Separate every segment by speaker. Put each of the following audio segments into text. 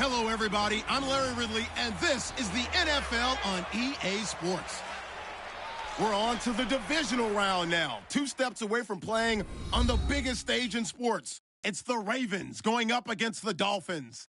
Speaker 1: Hello, everybody. I'm Larry Ridley, and this is the NFL on EA Sports. We're on to the divisional round now, 2 steps away from playing on the biggest stage in sports. It's the Ravens going up against the Dolphins.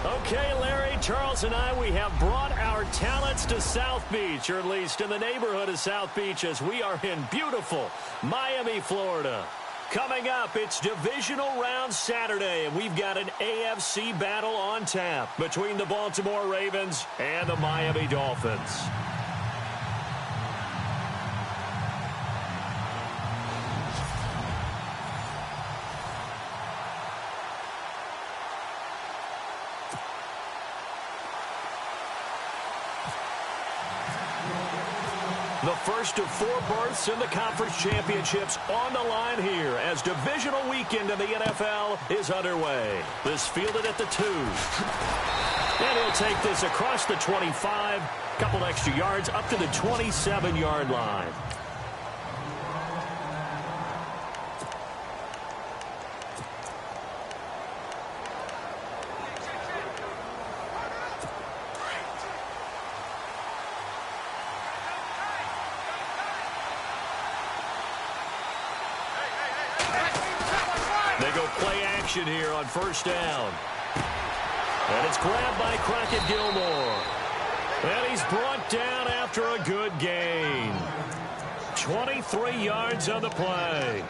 Speaker 2: Okay, Larry, Charles, and I, we have brought our talents to South Beach, or at least in the neighborhood of South Beach, as we are in beautiful Miami, Florida. Coming up, it's Divisional Round Saturday, and we've got an AFC battle on tap between the Baltimore Ravens and the Miami Dolphins. The first of 4 berths in the conference championships on the line here as divisional weekend in the NFL is underway. This fielded at the 2. And he'll take this across the 25, couple extra yards up to the 27-yard line. They go play action here on first down. And it's grabbed by Crockett Gilmore. And he's brought down after a good gain. 23 yards on the play.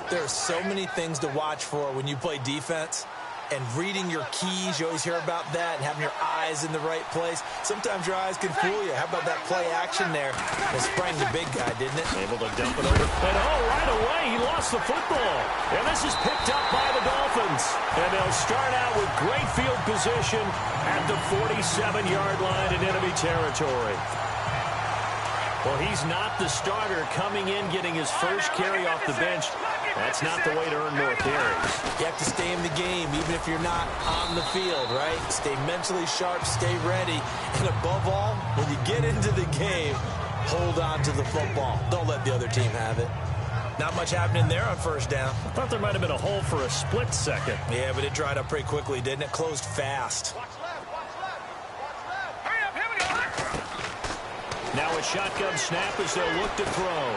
Speaker 3: There are so many things to watch for when you play defense. And reading your keys, you always hear about that, and having your eyes in the right place. Sometimes your eyes can fool you. How about that play action there? It sprang the big guy, didn't it?
Speaker 2: Able to dump it over. And right away, he lost the football. And this is picked up by the Dolphins. And they'll start out with great field position at the 47-yard line in enemy territory. Well, he's not the starter coming in, getting his first carry off the bench. That's not the way to earn more carries.
Speaker 3: You have to stay in the game, even if you're not on the field, right? Stay mentally sharp, stay ready. And above all, when you get into the game, hold on to the football. Don't let the other team have it. Not much happening there on first down.
Speaker 2: I thought there might have been a hole for a split second.
Speaker 3: Yeah, but it dried up pretty quickly, didn't it? Closed fast.
Speaker 2: Now a shotgun snap as they'll look to throw.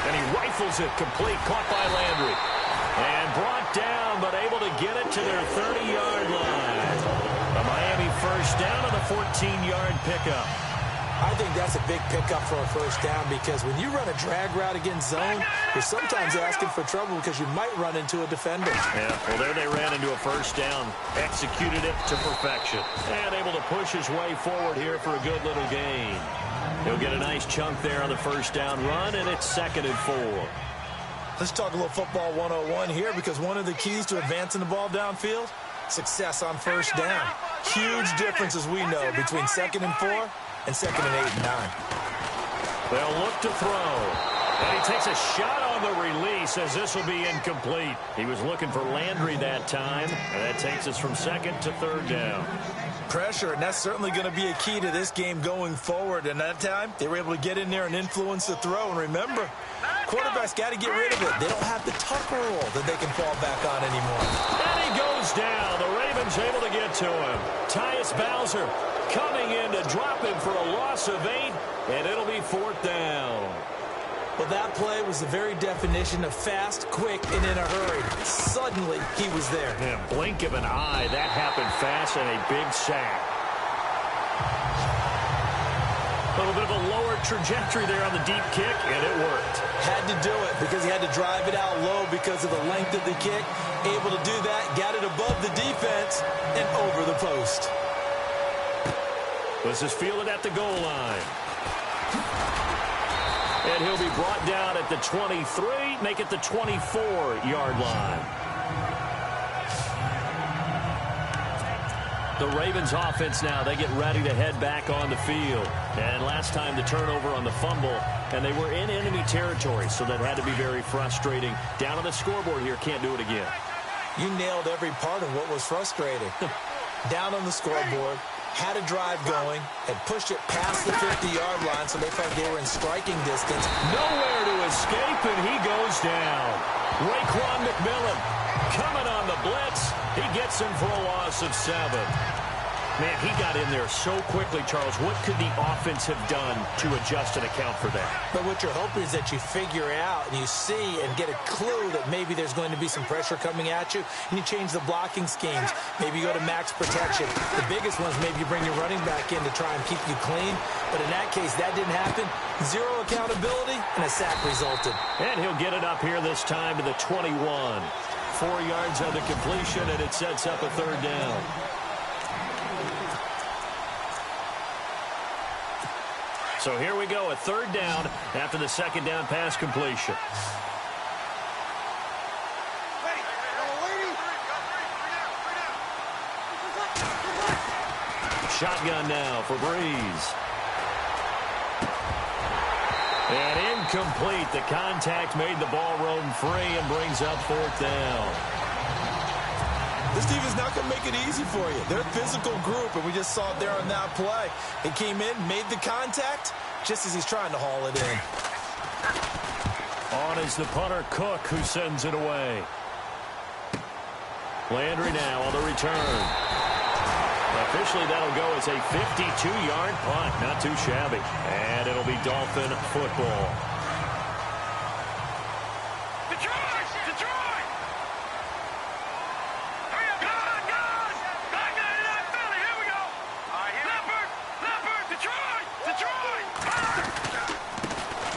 Speaker 2: And he rifles it complete, caught by Landry. And brought down, but able to get it to their 30-yard line. A Miami first down on the 14-yard pickup.
Speaker 3: I think that's a big pickup for a first down because when you run a drag route against zone, you're sometimes asking for trouble because you might run into a defender.
Speaker 2: Yeah, well, there they ran into a first down, executed it to perfection. And able to push his way forward here for a good little gain. He'll get a nice chunk there on the first down run, and it's 2nd and 4.
Speaker 3: Let's talk a little football 101 here because one of the keys to advancing the ball downfield, success on first down. Huge difference, as we know, between 2nd and 4 and 2nd and 8 and 9.
Speaker 2: They'll look to throw. And he takes a shot on the release as this will be incomplete. He was looking for Landry that time, and that takes us from 2nd to 3rd down.
Speaker 3: Pressure, and that's certainly going to be a key to this game going forward. And that time, they were able to get in there and influence the throw. And remember, quarterbacks got to get rid of it. They don't have the tuck roll that they can fall back on anymore.
Speaker 2: And he goes down. The Ravens able to get to him. Tyus Bowser coming in to drop him for a loss of 8, and it'll be 4th down.
Speaker 3: Well, that play was the very definition of fast, quick, and in a hurry. Suddenly, he was there.
Speaker 2: Yeah, blink of an eye. That happened fast and a big sack. A little bit of a lower trajectory there on the deep kick, and it worked.
Speaker 3: Had to do it because he had to drive it out low because of the length of the kick. Able to do that, got it above the defense, and over the post.
Speaker 2: This is fielded at the goal line. And he'll be brought down at the 23, make it the 24-yard line. The Ravens offense now, they get ready to head back on the field. And last time the turnover on the fumble, and they were in enemy territory, so that had to be very frustrating. Down on the scoreboard here, can't do it again.
Speaker 3: You nailed every part of what was frustrating. Down on the scoreboard, had a drive going, had pushed it past the 50-yard line, so they felt they were in striking distance.
Speaker 2: Nowhere to escape, and he goes down. Raekwon McMillan coming on the blitz. He gets him for a loss of 7. Man, he got in there so quickly, Charles. What could the offense have done to adjust and account for that?
Speaker 3: But what you're hoping is that you figure out and you see and get a clue that maybe there's going to be some pressure coming at you, and you change the blocking schemes. Maybe you go to max protection. The biggest ones, maybe you bring your running back in to try and keep you clean. But in that case, that didn't happen. Zero accountability, and a sack resulted.
Speaker 2: And he'll get it up here this time to the 21. 4 yards on the completion, and it sets up a 3rd down. So here we go, a 3rd down after the 2nd down pass completion. Shotgun now for Breeze. And incomplete. The contact made the ball roam free and brings up 4th down.
Speaker 3: This defense is not going to make it easy for you. They're a physical group, and we just saw it there on that play. He came in, made the contact, just as he's trying to haul it in.
Speaker 2: On is the punter, Cook, who sends it away. Landry now on the return. Officially, that'll go as a 52-yard punt. Not too shabby. And it'll be Dolphin football.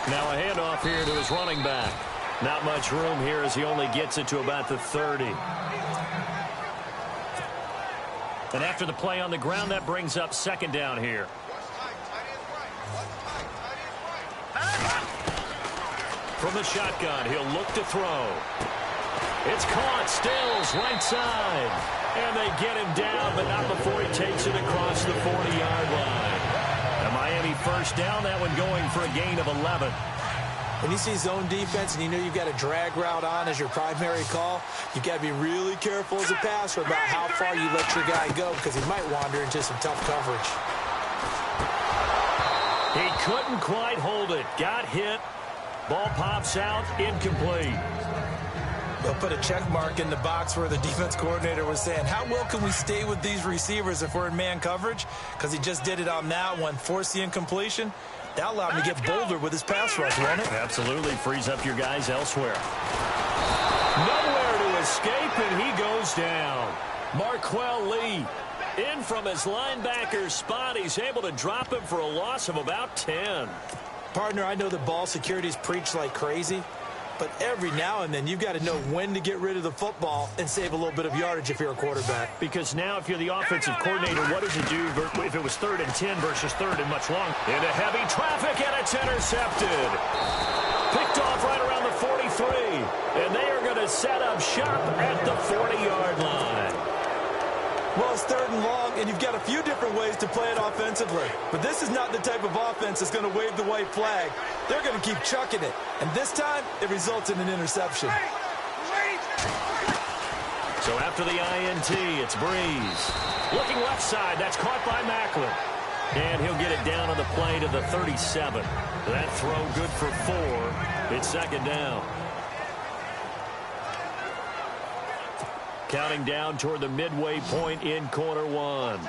Speaker 2: Now a handoff here to his running back. Not much room here as he only gets it to about the 30. And after the play on the ground, that brings up 2nd down here. From the shotgun, he'll look to throw. It's caught, Stills, right side. And they get him down, but not before he takes it across the 40-yard line. A Miami 1st down, that one going for a gain of 11.
Speaker 3: When you see zone defense and you know you've got a drag route on as your primary call, you've got to be really careful as a passer about how far you let your guy go because he might wander into some tough coverage.
Speaker 2: He couldn't quite hold it. Got hit. Ball pops out. Incomplete.
Speaker 3: They'll put a check mark in the box where the defense coordinator was saying, how well can we stay with these receivers if we're in man coverage? Because he just did it on that one, forced the incompletion. That allowed him to get bolder with his pass rush, won't it?
Speaker 2: Absolutely. Frees up your guys elsewhere. Nowhere to escape, and he goes down. Marquell Lee in from his linebacker spot. He's able to drop him for a loss of about 10.
Speaker 3: Partner, I know that ball security's preached like crazy, but every now and then you've got to know when to get rid of the football and save a little bit of yardage if you're a quarterback.
Speaker 2: Because now if you're the offensive coordinator, what does it do if it was 3rd and 10 versus 3rd and much longer? Into heavy traffic, and it's intercepted. Picked off right around the 43. And they are going to set up shop at the 40-yard line.
Speaker 3: Well, it's 3rd and long, and you've got a few different ways to play it offensively. But this is not the type of offense that's going to wave the white flag. They're going to keep chucking it. And this time, it results in an interception.
Speaker 2: So after the INT, it's Breeze. Looking left side, that's caught by Macklin. And he'll get it down on the play to the 37. That throw good for 4. It's 2nd down. Counting down toward the midway point in quarter 1.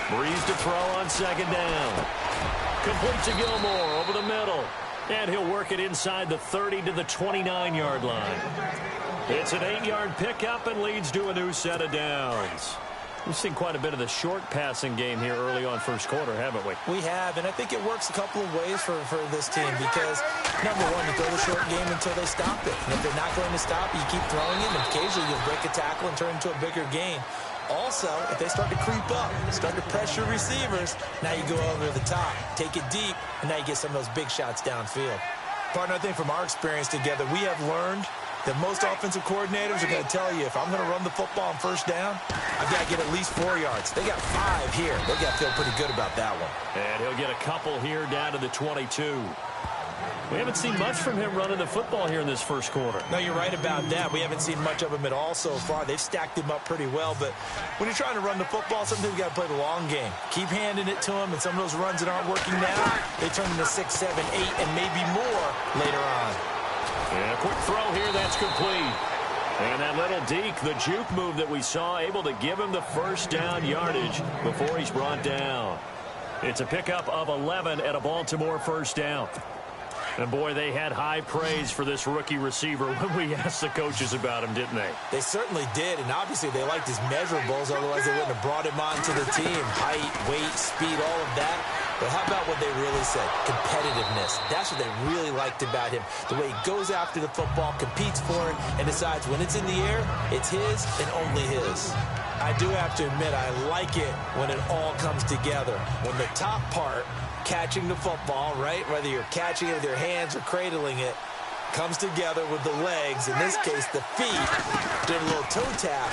Speaker 2: Breeze to throw on 2nd down. Complete to Gilmore over the middle. And he'll work it inside the 30 to the 29-yard line. It's an 8-yard pickup and leads to a new set of downs. We've seen quite a bit of the short passing game here early on 1st quarter, haven't we?
Speaker 3: We have, and I think it works a couple of ways for this team because, number one, you throw the short game until they stop it. And if they're not going to stop it, you keep throwing it, and occasionally you'll break a tackle and turn it into a bigger gain. Also, if they start to creep up, start to pressure receivers, now you go over the top, take it deep, and now you get some of those big shots downfield. Partner, I think from our experience together, we have learned that most offensive coordinators are going to tell you, if I'm going to run the football on 1st down, I've got to get at least 4 yards. They got 5 here. They got to feel pretty good about that one.
Speaker 2: And he'll get a couple here down to the 22. We haven't seen much from him running the football here in this first quarter.
Speaker 3: No, you're right about that. We haven't seen much of him at all so far. They've stacked him up pretty well, but when you're trying to run the football, sometimes you got to play the long game. Keep handing it to him, and some of those runs that aren't working now, they turn into 6, 7, 8, and maybe more later on.
Speaker 2: Yeah, quick throw here, that's complete. And that little deke, the juke move that we saw, able to give him the first down yardage before he's brought down. It's a pickup of 11 at a Baltimore first down. And, boy, they had high praise for this rookie receiver when we asked the coaches about him, didn't they?
Speaker 3: They certainly did, and obviously they liked his measurables. Otherwise, they wouldn't have brought him onto the team. Height, weight, speed, all of that. But how about what they really said? Competitiveness. That's what they really liked about him. The way he goes after the football, competes for it, and decides when it's in the air, it's his and only his. I do have to admit, I like it when it all comes together. When the top part, catching the football, right, whether you're catching it with your hands or cradling it, comes together with the legs, in this case the feet, did a little toe tap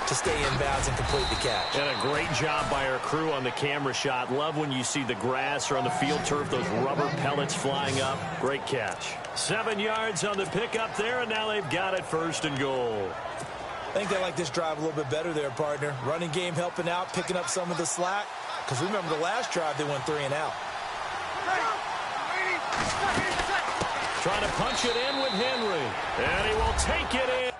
Speaker 3: to stay in bounds and complete the catch.
Speaker 2: And a great job by our crew on the camera shot. Love when you see the grass or on the field turf, those rubber pellets flying up. Great catch. 7 yards on the pickup there, and now they've got it 1st and goal.
Speaker 3: I think they like this drive a little bit better there, partner. Running game helping out, picking up some of the slack. Because remember the last drive, they went 3 and out.
Speaker 2: Trying to punch it in with Henry. And he will take it in.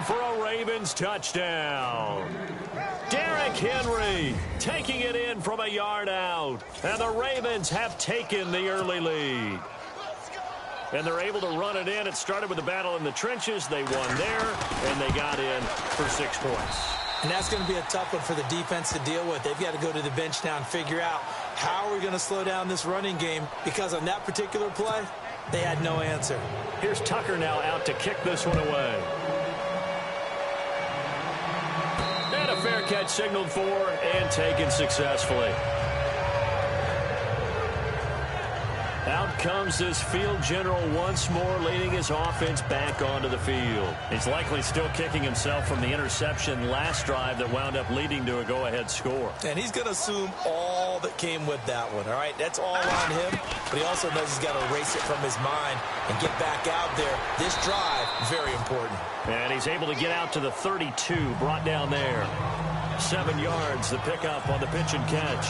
Speaker 2: For a Ravens touchdown. Derrick Henry taking it in from a yard out. And the Ravens have taken the early lead. And they're able to run it in. It started with a battle in the trenches. They won there, and they got in for 6 points.
Speaker 3: And that's going to be a tough one for the defense to deal with. They've got to go to the bench now and figure out how are we going to slow down this running game, because on that particular play, they had no answer.
Speaker 2: Here's Tucker now out to kick this one away. And a fair catch signaled for and taken successfully. Out comes this field general once more, leading his offense back onto the field. He's likely still kicking himself from the interception last drive that wound up leading to a go-ahead score.
Speaker 3: And he's going to assume all that came with that one, all right? That's all on him, but he also knows he's got to erase it from his mind and get back out there. This drive, very important.
Speaker 2: And he's able to get out to the 32, brought down there. 7 yards, the pickup on the pitch and catch.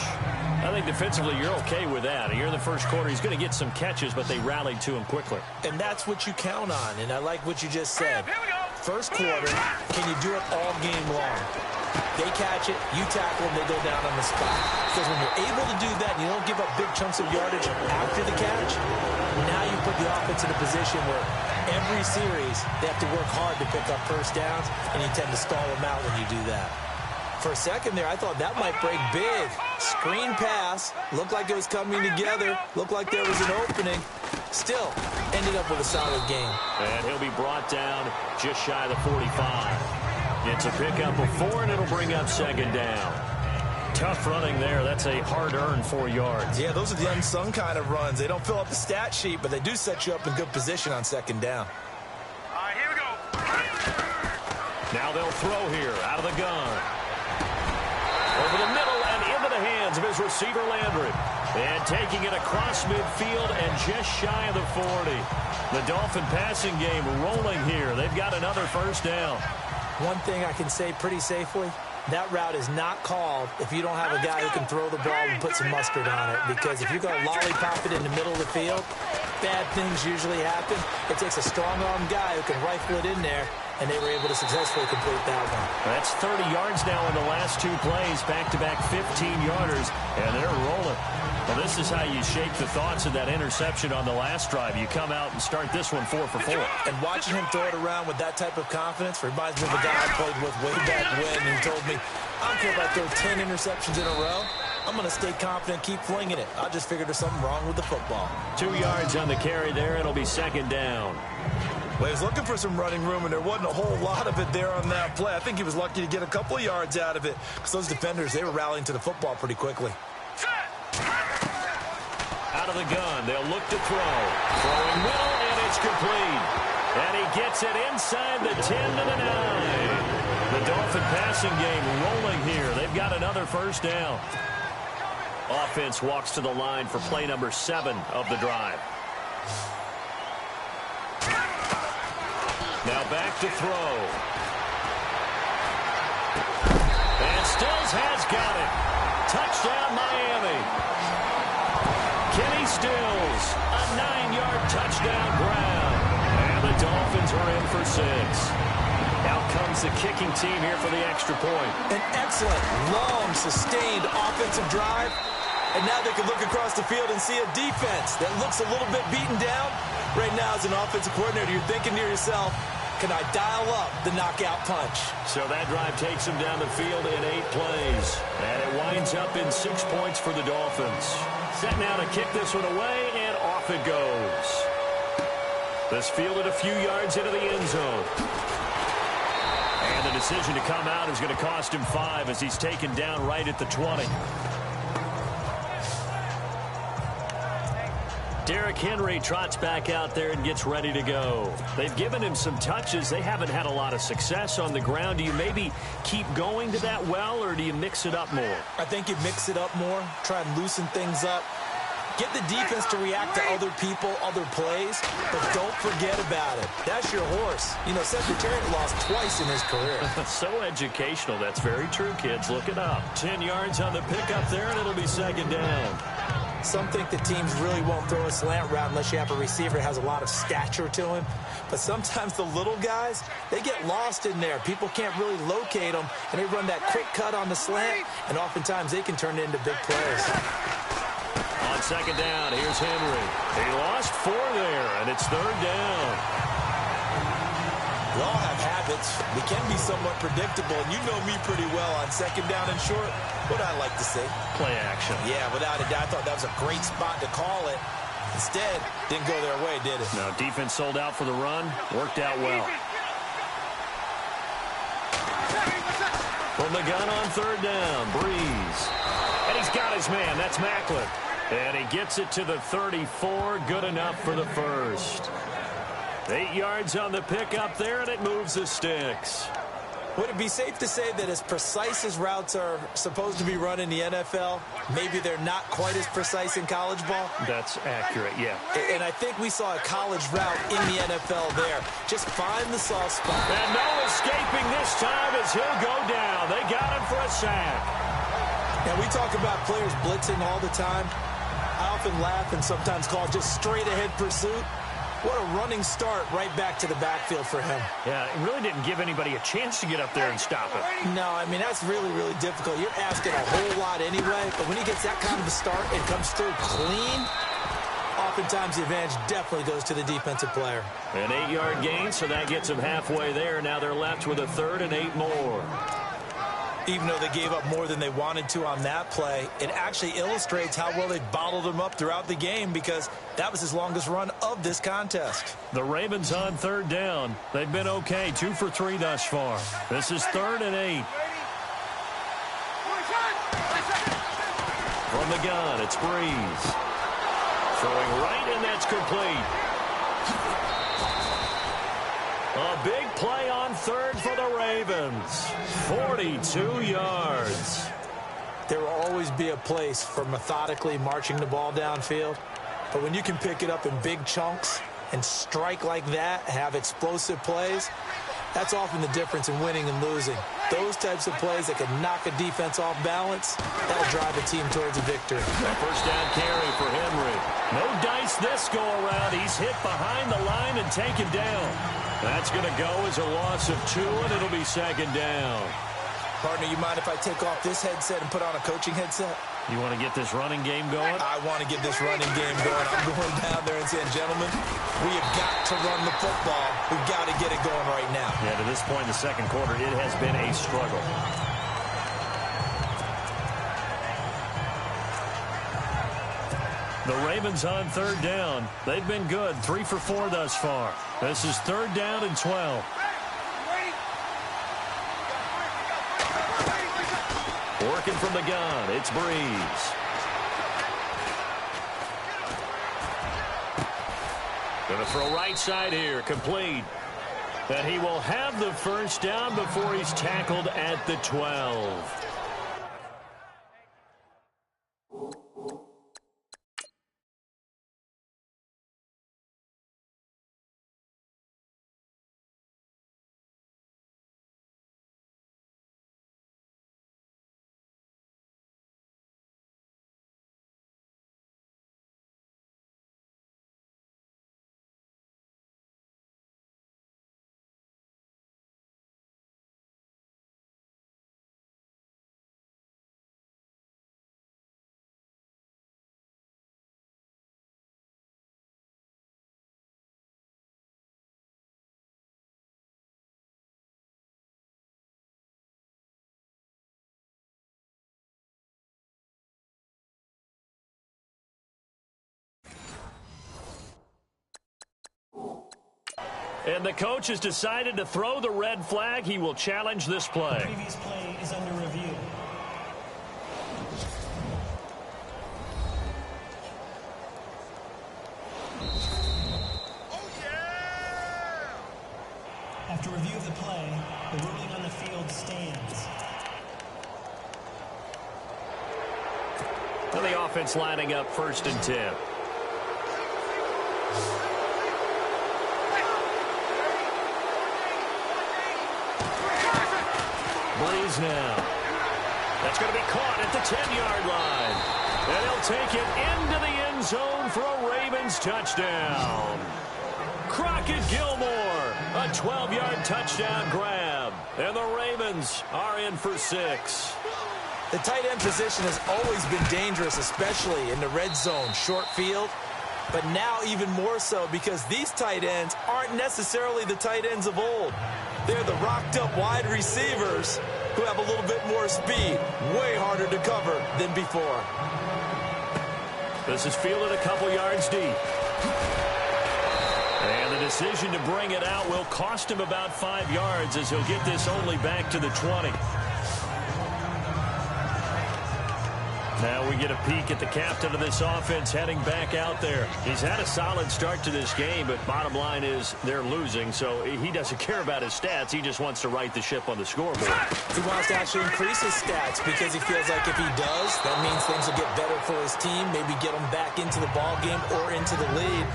Speaker 2: I think defensively you're okay with that. Here in the first quarter, he's going to get some catches, but they rallied to him quickly.
Speaker 3: And that's what you count on, and I like what you just said. First quarter, can you do it all game long? They catch it, you tackle them, they go down on the spot. Because when you're able to do that and you don't give up big chunks of yardage after the catch, now you put the offense in a position where every series they have to work hard to pick up first downs, and you tend to stall them out when you do that. For a second there, I thought that might break big. Screen pass. Looked like it was coming together. Looked like there was an opening. Still, ended up with a solid game.
Speaker 2: And he'll be brought down just shy of the 45. It's a pickup of 4, and it'll bring up second down. Tough running there. That's a hard-earned 4 yards.
Speaker 3: Yeah, those are the unsung kind of runs. They don't fill up the stat sheet, but they do set you up in good position on second down.
Speaker 4: All right, here we go.
Speaker 2: Now they'll throw here out of the gun. Over the middle and into the hands of his receiver, Landry. And taking it across midfield and just shy of the 40. The Dolphin passing game rolling here. They've got another first down.
Speaker 3: One thing I can say pretty safely, that route is not called if you don't have a guy who can throw the ball and put some mustard on it. Because if you're going to lollipop it in the middle of the field, bad things usually happen. It takes a strong-arm guy who can rifle it in there, and they were able to successfully complete that one.
Speaker 2: That's 30 yards now in the last 2 plays, back-to-back 15-yarders, and they're rolling. Well, this is how you shake the thoughts of that interception on the last drive. You come out and start this one 4 for 4.
Speaker 3: And watching him throw it around with that type of confidence reminds me of a guy I played with way back when who told me, I don't care if I throw 10 interceptions in a row. I'm going to stay confident, keep flinging it. I just figured there's something wrong with the football.
Speaker 2: 2 yards on the carry there. It'll be second down.
Speaker 3: Well, he was looking for some running room, and there wasn't a whole lot of it there on that play. I think he was lucky to get a couple of yards out of it because those defenders, they were rallying to the football pretty quickly.
Speaker 2: Out of the gun, they'll look to throw. Throwing middle, and it's complete. And he gets it inside the 10 to the 9. The Dolphin passing game rolling here. They've got another first down. Offense walks to the line for play number 7 of the drive. Now back to throw. And Stills has got it. Touchdown, Miami. Kenny Stills, a 9-yard touchdown grab. And the Dolphins are in for 6. Out comes the kicking team here for the extra point.
Speaker 3: An excellent, long, sustained offensive drive. And now they can look across the field and see a defense that looks a little bit beaten down. Right now, as an offensive coordinator, you're thinking to yourself, can I dial up the knockout punch?
Speaker 2: So that drive takes them down the field in 8 plays. And it winds up in 6 points for the Dolphins. Set now to kick this one away, and off it goes. This fielded a few yards into the end zone. And the decision to come out is going to cost him 5 as he's taken down right at the 20. Derrick Henry trots back out there and gets ready to go. They've given him some touches. They haven't had a lot of success on the ground. Do you maybe keep going to that well, or do you mix it up more?
Speaker 3: I think you mix it up more, try and loosen things up. Get the defense to react to other people, other plays, but don't forget about it. That's your horse. You know, Secretariat lost twice in his career.
Speaker 2: So educational. That's very true, kids. Look it up. 10 yards on the pickup there, and it'll be second down.
Speaker 3: Some think the teams really won't throw a slant route unless you have a receiver that has a lot of stature to him. But sometimes the little guys, they get lost in there. People can't really locate them, and they run that quick cut on the slant, and oftentimes they can turn it into big plays.
Speaker 2: On second down, here's Henry. He lost 4 there, and it's third down.
Speaker 3: We all have habits. We can be somewhat predictable, and you know me pretty well on second down and short. What I like to say?
Speaker 2: Play action.
Speaker 3: Yeah, without a doubt. I thought that was a great spot to call it. Instead, didn't go their way, did it?
Speaker 2: No, defense sold out for the run. Worked out well. From the gun on third down, Breeze. And he's got his man. That's Macklin. And he gets it to the 34. Good enough for the first. 8 yards on the pickup there, and it moves the sticks.
Speaker 3: Would it be safe to say that as precise as routes are supposed to be run in the NFL, maybe they're not quite as precise in college ball?
Speaker 2: That's accurate, yeah.
Speaker 3: And I think we saw a college route in the NFL there. Just find the soft spot.
Speaker 2: And no escaping this time as he'll go down. They got him for a sack.
Speaker 3: And we talk about players blitzing all the time. I often laugh and sometimes call it just straight-ahead pursuit. What a running start right back to the backfield for him.
Speaker 2: Yeah, it really didn't give anybody a chance to get up there and stop it.
Speaker 3: No, I mean, that's really, really difficult. You're asking a whole lot anyway, but when he gets that kind of a start and comes through clean, oftentimes the advantage definitely goes to the defensive player.
Speaker 2: An 8-yard gain, so that gets them halfway there. Now they're left with a third and 8 more.
Speaker 3: Even though they gave up more than they wanted to on that play, it actually illustrates how well they bottled them up throughout the game because that was his longest run of this contest.
Speaker 2: The Ravens on third down. They've been okay, 2 for 3 thus far. This is third and 8. From the gun, it's Breeze. Throwing right, and that's complete. A big play on third for the Ravens. 42 yards.
Speaker 3: There will always be a place for methodically marching the ball downfield. But when you can pick it up in big chunks and strike like that, have explosive plays, that's often the difference in winning and losing. Those types of plays that can knock a defense off balance, that'll drive a team towards a victory.
Speaker 2: A first down carry for Henry. No dice this go around. He's hit behind the line and taken down. That's going to go as a loss of 2, and it'll be second down.
Speaker 3: Partner, you mind if I take off this headset and put on a coaching headset?
Speaker 2: You want to get this running game going?
Speaker 3: I want to get this running game going. I'm going down there and saying, gentlemen, we have got to run the football. We've got to get it going right now.
Speaker 2: Yeah, to this point in the second quarter, it has been a struggle. The Ravens on third down. They've been good, 3 for 4 thus far. This is third down and 12. Working from the gun, it's Breeze. Going to throw right side here, complete. And he will have the first down before he's tackled at the 12. And the coach has decided to throw the red flag. He will challenge this play.
Speaker 5: The previous play is under review.
Speaker 4: Oh, yeah!
Speaker 5: After review of the play, the ruling on the field stands.
Speaker 2: And the offense lining up first and 10. Breeze now. That's going to be caught at the 10-yard line. And he'll take it into the end zone for a Ravens touchdown. Crockett Gilmore, a 12-yard touchdown grab. And the Ravens are in for 6.
Speaker 3: The tight end position has always been dangerous, especially in the red zone, short field. But now even more so because these tight ends aren't necessarily the tight ends of old. They're the rocked-up wide receivers who have a little bit more speed, way harder to cover than before.
Speaker 2: This is fielded a couple yards deep. And the decision to bring it out will cost him about 5 yards as he'll get this only back to the 20. Now we get a peek at the captain of this offense heading back out there. He's had a solid start to this game, but bottom line is they're losing, so he doesn't care about his stats. He just wants to right the ship on the scoreboard.
Speaker 3: He wants to actually increase his stats because he feels like if he does, that means things will get better for his team, maybe get him back into the ball game or into the lead.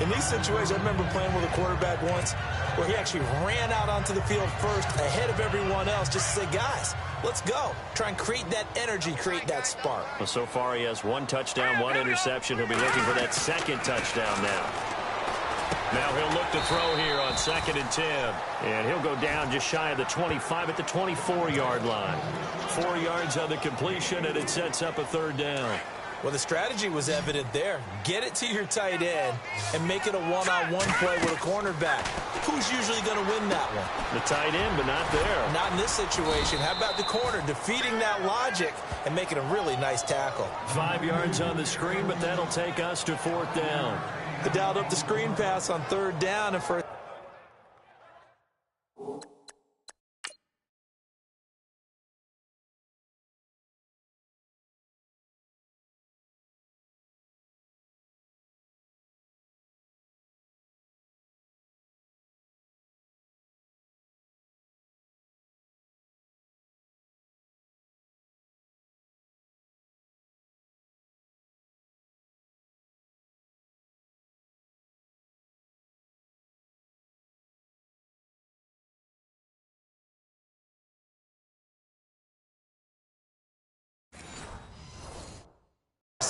Speaker 3: In these situations, I remember playing with a quarterback once where he actually ran out onto the field first ahead of everyone else just to say, guys, let's go. Try and create that energy, create that spark.
Speaker 2: Well, so far he has 1 touchdown, 1 interception. He'll be looking for that second touchdown now. Now he'll look to throw here on 2nd and 10. And he'll go down just shy of the 25 at the 24-yard line. 4 yards on the completion, and it sets up a 3rd down.
Speaker 3: Well, the strategy was evident there. Get it to your tight end and make it a one-on-one play with a cornerback. Who's usually going to win that one?
Speaker 2: The tight end, but not there.
Speaker 3: Not in this situation. How about the corner defeating that logic and making a really nice tackle?
Speaker 2: 5 yards on the screen, but that'll take us to 4th down.
Speaker 3: They dialed up the screen pass on 3rd down and for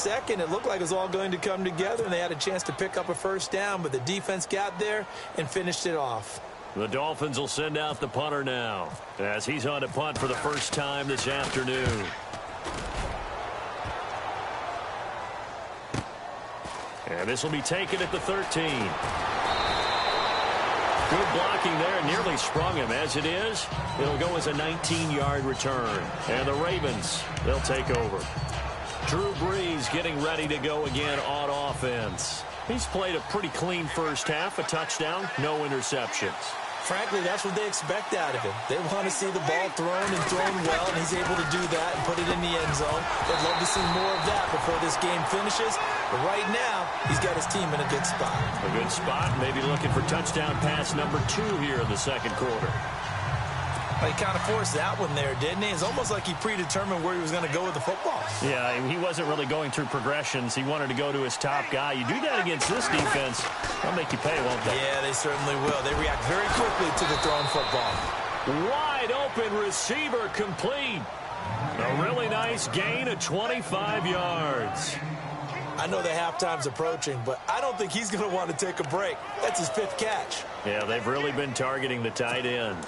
Speaker 3: second, it looked like it was all going to come together, and they had a chance to pick up a 1st down, but the defense got there and finished it off.
Speaker 2: The Dolphins will send out the punter now as he's on to punt for the first time this afternoon. And this will be taken at the 13. Good blocking there, nearly sprung him. As it is, it'll go as a 19-yard return. And the Ravens, they'll take over. Drew Brees getting ready to go again on offense. He's played a pretty clean first half, a touchdown, no interceptions.
Speaker 3: Frankly, that's what they expect out of him. They want to see the ball thrown and thrown well, and he's able to do that and put it in the end zone. They'd love to see more of that before this game finishes. But right now, he's got his team in a good spot.
Speaker 2: A good spot, maybe looking for touchdown pass number 2 here in the 2nd quarter.
Speaker 3: Well, he kind of forced that one there, didn't he? It's almost like he predetermined where he was going to go with the football.
Speaker 2: Yeah, he wasn't really going through progressions. He wanted to go to his top guy. You do that against this defense, they'll make you pay, won't they?
Speaker 3: Yeah, they certainly will. They react very quickly to the thrown football.
Speaker 2: Wide open receiver complete. A really nice gain of 25 yards.
Speaker 3: I know the halftime's approaching, but I don't think he's going to want to take a break. That's his 5th catch.
Speaker 2: Yeah, they've really been targeting the tight end.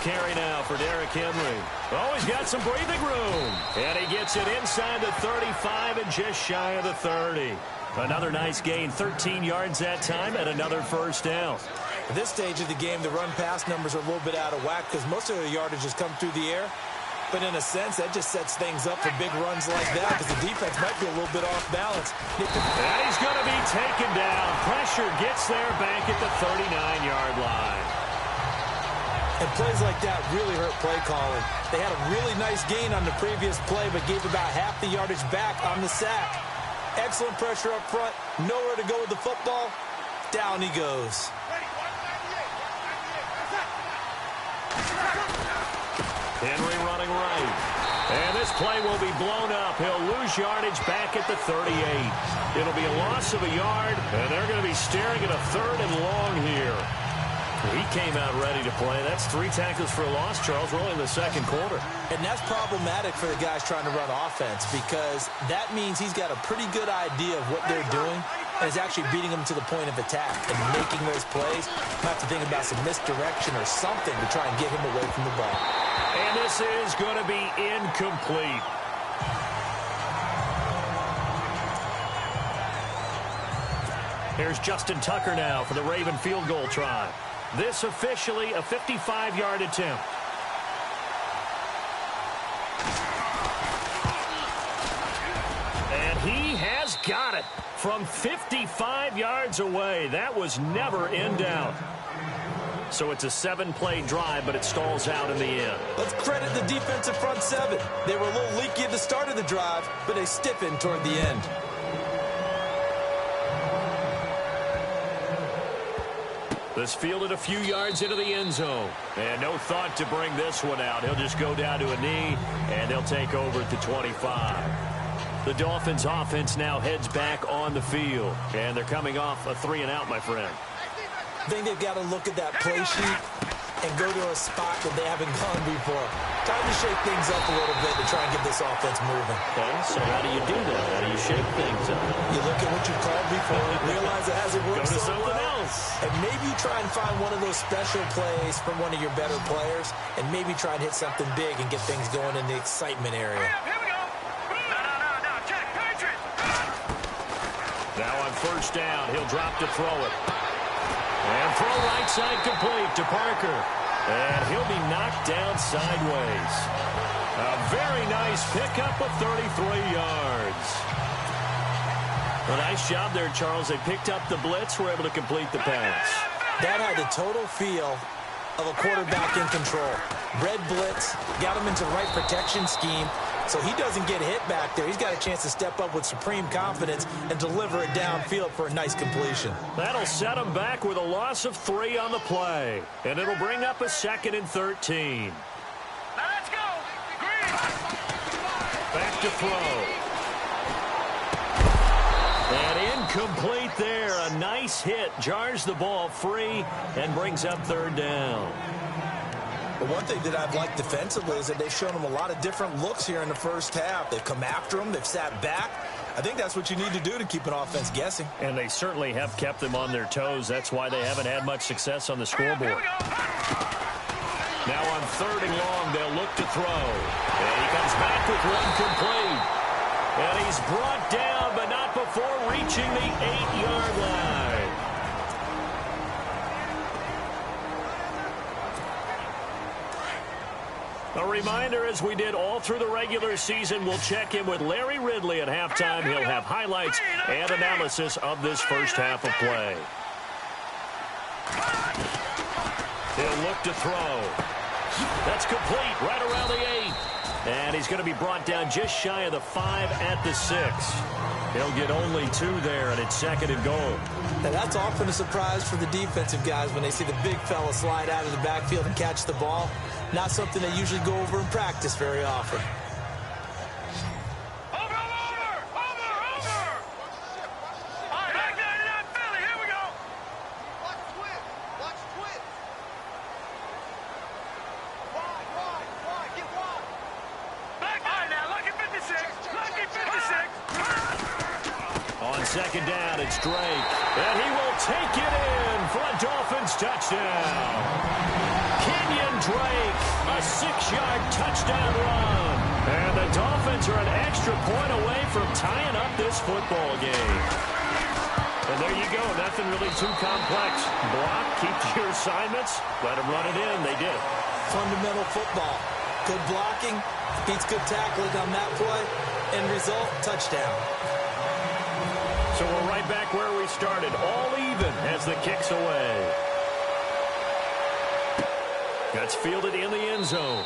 Speaker 2: Carry now for Derrick Henry. Oh, he's got some breathing room. And he gets it inside the 35 and just shy of the 30. Another nice gain, 13 yards that time, and another 1st down.
Speaker 3: At this stage of the game, the run-pass numbers are a little bit out of whack because most of the yardage has come through the air. But in a sense, that just sets things up for big runs like that because the defense might be a little bit off balance.
Speaker 2: And he's going to be taken down. Pressure gets there back at the 39-yard line.
Speaker 3: And plays like that really hurt play calling. They had a really nice gain on the previous play, but gave about half the yardage back on the sack. Excellent pressure up front. Nowhere to go with the football. Down he goes.
Speaker 2: Henry running right. And this play will be blown up. He'll lose yardage back at the 38. It'll be a loss of a yard, and they're going to be staring at a 3rd and long here. He came out ready to play. That's 3 tackles for a loss, Charles. We're only in the second quarter.
Speaker 3: And that's problematic for the guys trying to run offense because that means he's got a pretty good idea of what they're doing and is actually beating them to the point of attack and making those plays. You have to think about some misdirection or something to try and get him away from the ball.
Speaker 2: And this is going to be incomplete. Here's Justin Tucker now for the Raven field goal try. This officially a 55-yard attempt. And he has got it from 55 yards away. That was never in doubt. So it's a 7-play drive, but it stalls out in the end.
Speaker 3: Let's credit the defensive front 7. They were a little leaky at the start of the drive, but they stiffened toward the end.
Speaker 2: This fielded a few yards into the end zone. And no thought to bring this one out. He'll just go down to a knee, and they'll take over at the 25. The Dolphins' offense now heads back on the field. And they're coming off a 3-and-out, my friend.
Speaker 3: I think they've got to look at that play sheet and go to a spot that they haven't gone before. Time to shake things up a little bit to try and get this offense moving.
Speaker 2: Okay, so how do you do that? How do you shake things up?
Speaker 3: You look at what you've called before, realize it hasn't worked
Speaker 2: Go to
Speaker 3: so
Speaker 2: something
Speaker 3: well,
Speaker 2: else.
Speaker 3: and maybe you try and find one of those special plays from one of your better players, and maybe try and hit something big and get things going in the excitement area.
Speaker 4: Here we go. No, check, Patriot.
Speaker 2: Now on first down, he'll drop to throw it. And throw right side complete to Parker. And he'll be knocked down sideways. A very nice pickup of 33 yards. A nice job there, Charles. They picked up the blitz, were able to complete the pass.
Speaker 3: That had the total feel of a quarterback in control. Red blitz, got him into the right protection scheme, so he doesn't get hit back there. He's got a chance to step up with supreme confidence and deliver it downfield for a nice completion.
Speaker 2: That'll set him back with a loss of 3 on the play. And it'll bring up a 2nd and 13.
Speaker 4: Now let's go. Green.
Speaker 2: Back to throw. And incomplete there. A nice hit. Jars the ball free and brings up 3rd down.
Speaker 3: But one thing that I've liked defensively is that they've shown him a lot of different looks here in the first half. They've come after him. They've sat back. I think that's what you need to do to keep an offense guessing.
Speaker 2: And they certainly have kept them on their toes. That's why they haven't had much success on the scoreboard. Now on 3rd and long, they'll look to throw. And he comes back with one complete. And he's brought down, but not before reaching the 8-yard line. A reminder, as we did all through the regular season, we'll check in with Larry Ridley at halftime. He'll have highlights and analysis of this first half of play. He'll look to throw. That's complete right around the 8. And he's going to be brought down just shy of the 5 at the 6. He'll get only 2 there, and it's 2nd and goal.
Speaker 3: Now that's often a surprise for the defensive guys when they see the big fella slide out of the backfield and catch the ball. Not something they usually go over in practice very often.
Speaker 4: Over. All right, back there to that Philly. Here we go. Watch twin. Wide. Get wide. Back. All right, now, lucky 56.
Speaker 2: On 2nd down, it's Drake. And he will take it in for a Dolphins touchdown. Kenyon Drake, a 6-yard touchdown run. And the Dolphins are an extra point away from tying up this football game. And there you go. Nothing really too complex. Block, keep your assignments, let them run it in. They did.
Speaker 3: Fundamental football. Good blocking, beats good tackling on that play. End result, touchdown.
Speaker 2: So we're right back where we started. All even as the kick's away. That's fielded in the end zone.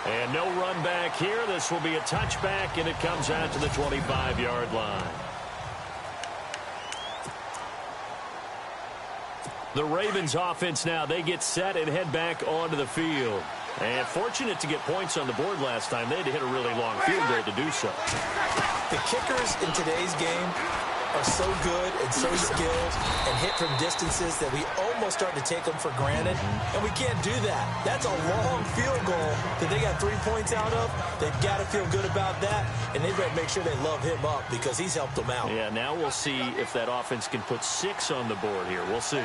Speaker 2: And no run back here. This will be a touchback, and it comes out to the 25-yard line. The Ravens offense now, they get set and head back onto the field. And fortunate to get points on the board last time. They had to hit a really long field goal to do so.
Speaker 3: The kickers in today's game are so good and so skilled and hit from distances that we almost start to take them for granted, and we can't do that. That's a long field goal that they got 3 points out of. They've got to feel good about that, and they better make sure they love him up because he's helped them out.
Speaker 2: Yeah, now we'll see if that offense can put 6 on the board here. We'll see.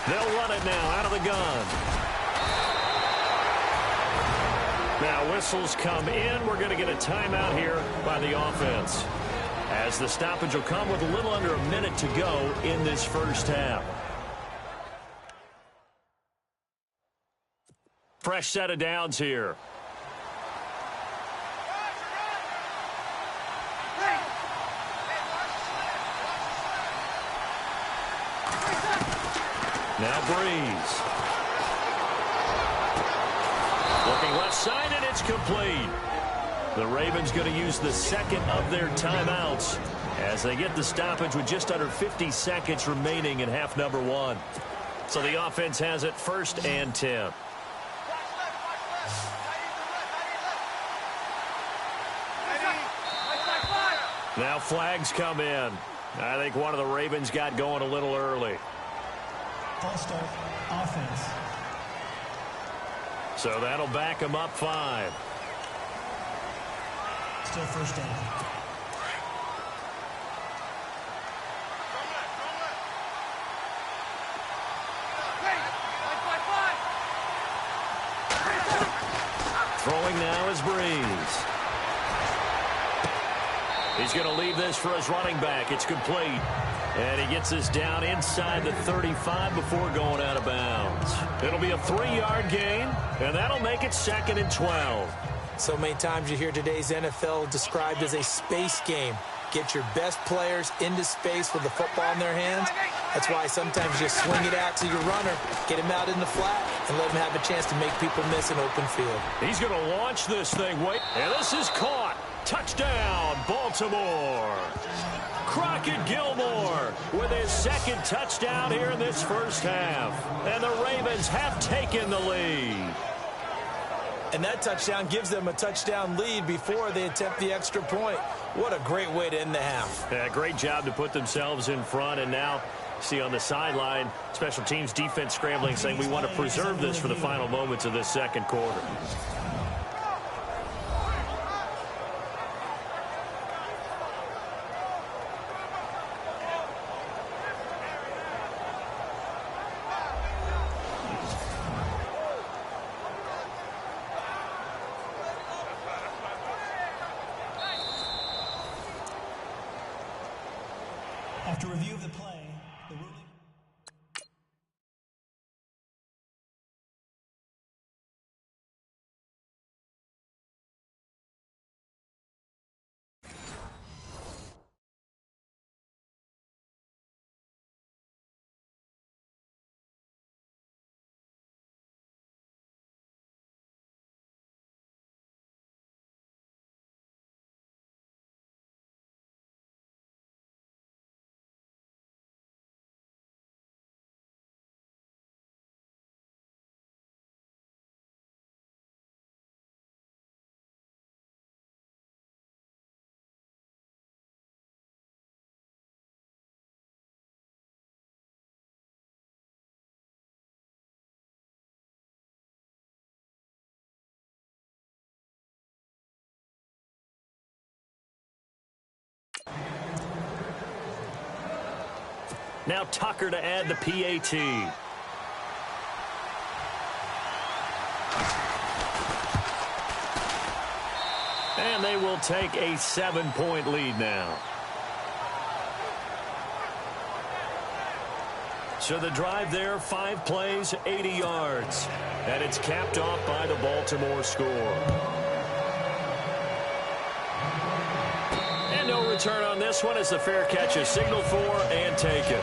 Speaker 2: They'll run it now out of the gun. Now whistles come in. We're going to get a timeout here by the offense, as the stoppage will come with a little under a minute to go in this first half. Fresh set of downs here. Now Breeze. Looking left side, and it's complete. The Ravens going to use the second of their timeouts as they get the stoppage with just under 50 seconds remaining in half number 1. So the offense has it 1st and 10. Now flags come in. I think one of the Ravens got going a little early.
Speaker 5: False start, offense.
Speaker 2: So that'll back them up 5.
Speaker 5: Still first down.
Speaker 2: Throwing now is Breeze. He's going to leave this for his running back. It's complete. And he gets this down inside the 35 before going out of bounds. It'll be a 3-yard gain, and that'll make it 2nd and 12.
Speaker 3: So many times you hear today's NFL described as a space game. Get your best players into space with the football in their hands. That's why sometimes you swing it out to your runner, get him out in the flat, and let him have a chance to make people miss an open field.
Speaker 2: He's going to launch this thing. Wait, and this is caught. Touchdown, Baltimore. Crockett Gilmore with his 2nd touchdown here in this first half. And the Ravens have taken the lead.
Speaker 3: And that touchdown gives them a touchdown lead before they attempt the extra point. What a great way to end the half.
Speaker 2: Yeah, great job to put themselves in front. And now, see on the sideline, special teams defense scrambling, saying we want to preserve this for the final moments of this second quarter.
Speaker 5: After review of the play, the ruling...
Speaker 2: Now Tucker to add the PAT. And they will take a 7-point lead now. So the drive there, 5 plays, 80 yards. And it's capped off by the Baltimore score. And no return on this one as the fair catch is signaled for and taken.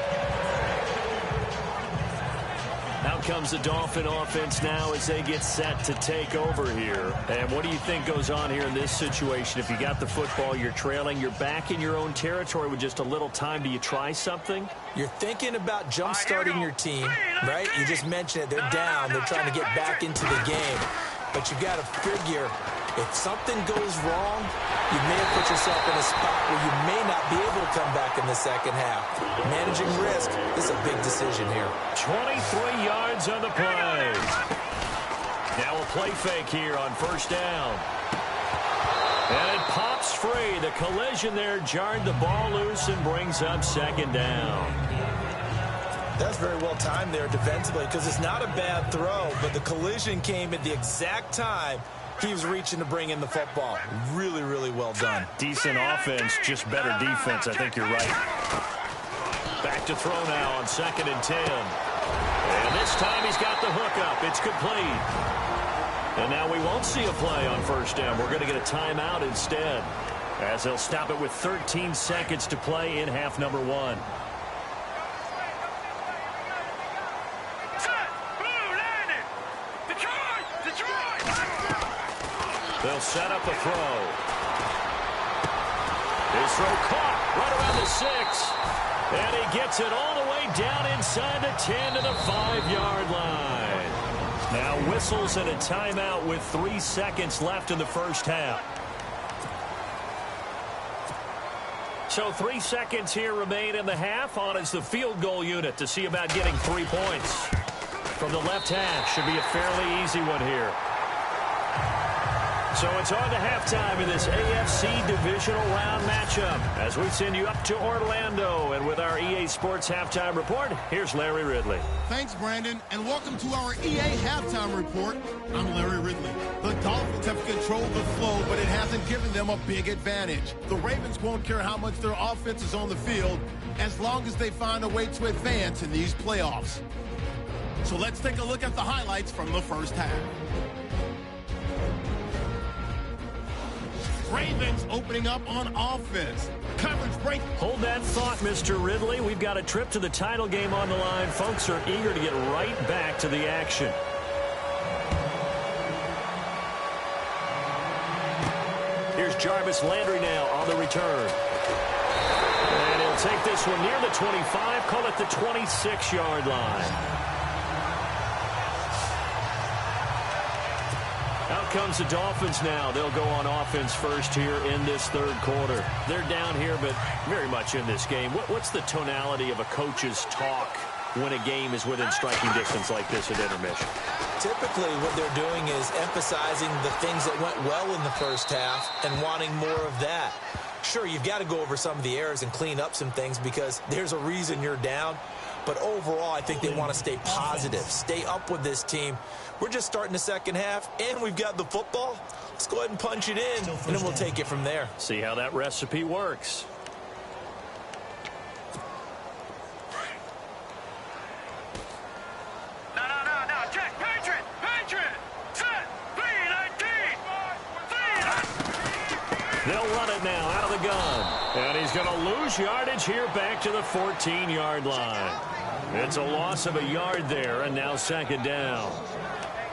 Speaker 2: Out comes the Dolphin offense now as they get set to take over here. And what do you think goes on here in this situation? If you got the football, you're trailing, you're back in your own territory with just a little time. Do you try something?
Speaker 3: You're thinking about jump-starting your team, right? You just mentioned it. They're down. They're trying to get back into the game. But you got to figure If something goes wrong, you may have put yourself in a spot where you may not be able to come back in the second half. Managing risk is a big decision here.
Speaker 2: 23 yards on the play. Now a play fake here on first down. And it pops free. The collision there jarred the ball loose and brings up second down.
Speaker 3: That's very well timed there defensively because it's not a bad throw, but the collision came at the exact time he was reaching to bring in the football. Really, really well done.
Speaker 2: Decent offense, just better defense. I think you're right. Back to throw now on 2nd and 10. And this time he's got the hook up. It's complete. And now we won't see a play on first down. We're going to get a timeout instead, as they'll stop it with 13 seconds to play in half number 1. They'll set up a throw. His throw caught right around the 6. And he gets it all the way down inside the 10 to the 5-yard line. Now whistles and a timeout with 3 seconds left in the first half. So 3 seconds here remain in the half. On is the field goal unit to see about getting 3 points. From the left half, should be a fairly easy one here. So it's on to halftime in this AFC divisional round matchup as we send you up to Orlando. And with our EA Sports Halftime Report, here's Larry Ridley.
Speaker 1: Thanks, Brandon, and welcome to our EA Halftime Report. I'm Larry Ridley. The Dolphins have controlled the flow, but it hasn't given them a big advantage. The Ravens won't care how much their offense is on the field as long as they find a way to advance in these playoffs. So let's take a look at the highlights from the first half. Ravens opening up on offense. Coverage break.
Speaker 2: Hold that thought, Mr. Ridley. We've got a trip to the title game on the line. Folks are eager to get right back to the action. Here's Jarvis Landry now on the return. And he'll take this one near the 25, call it the 26-yard line. Out comes the Dolphins now. They'll go on offense first here in this third quarter. They're down here, but very much in this game. What's the tonality of a coach's talk when a game is within striking distance like this at intermission?
Speaker 3: Typically, what they're doing is emphasizing the things that went well in the first half and wanting more of that. Sure, you've got to go over some of the errors and clean up some things because there's a reason you're down. But overall, I think they want to stay positive, stay up with this team. We're just starting the second half, and we've got the football. Let's go ahead and punch it in, and then we'll take it from there.
Speaker 2: See how that recipe works.
Speaker 4: No, check, Patriot, set, B-19,
Speaker 2: They'll run it now out of the gun. And he's going to lose yardage here back to the 14-yard line. It's a loss of a yard there, and now second down.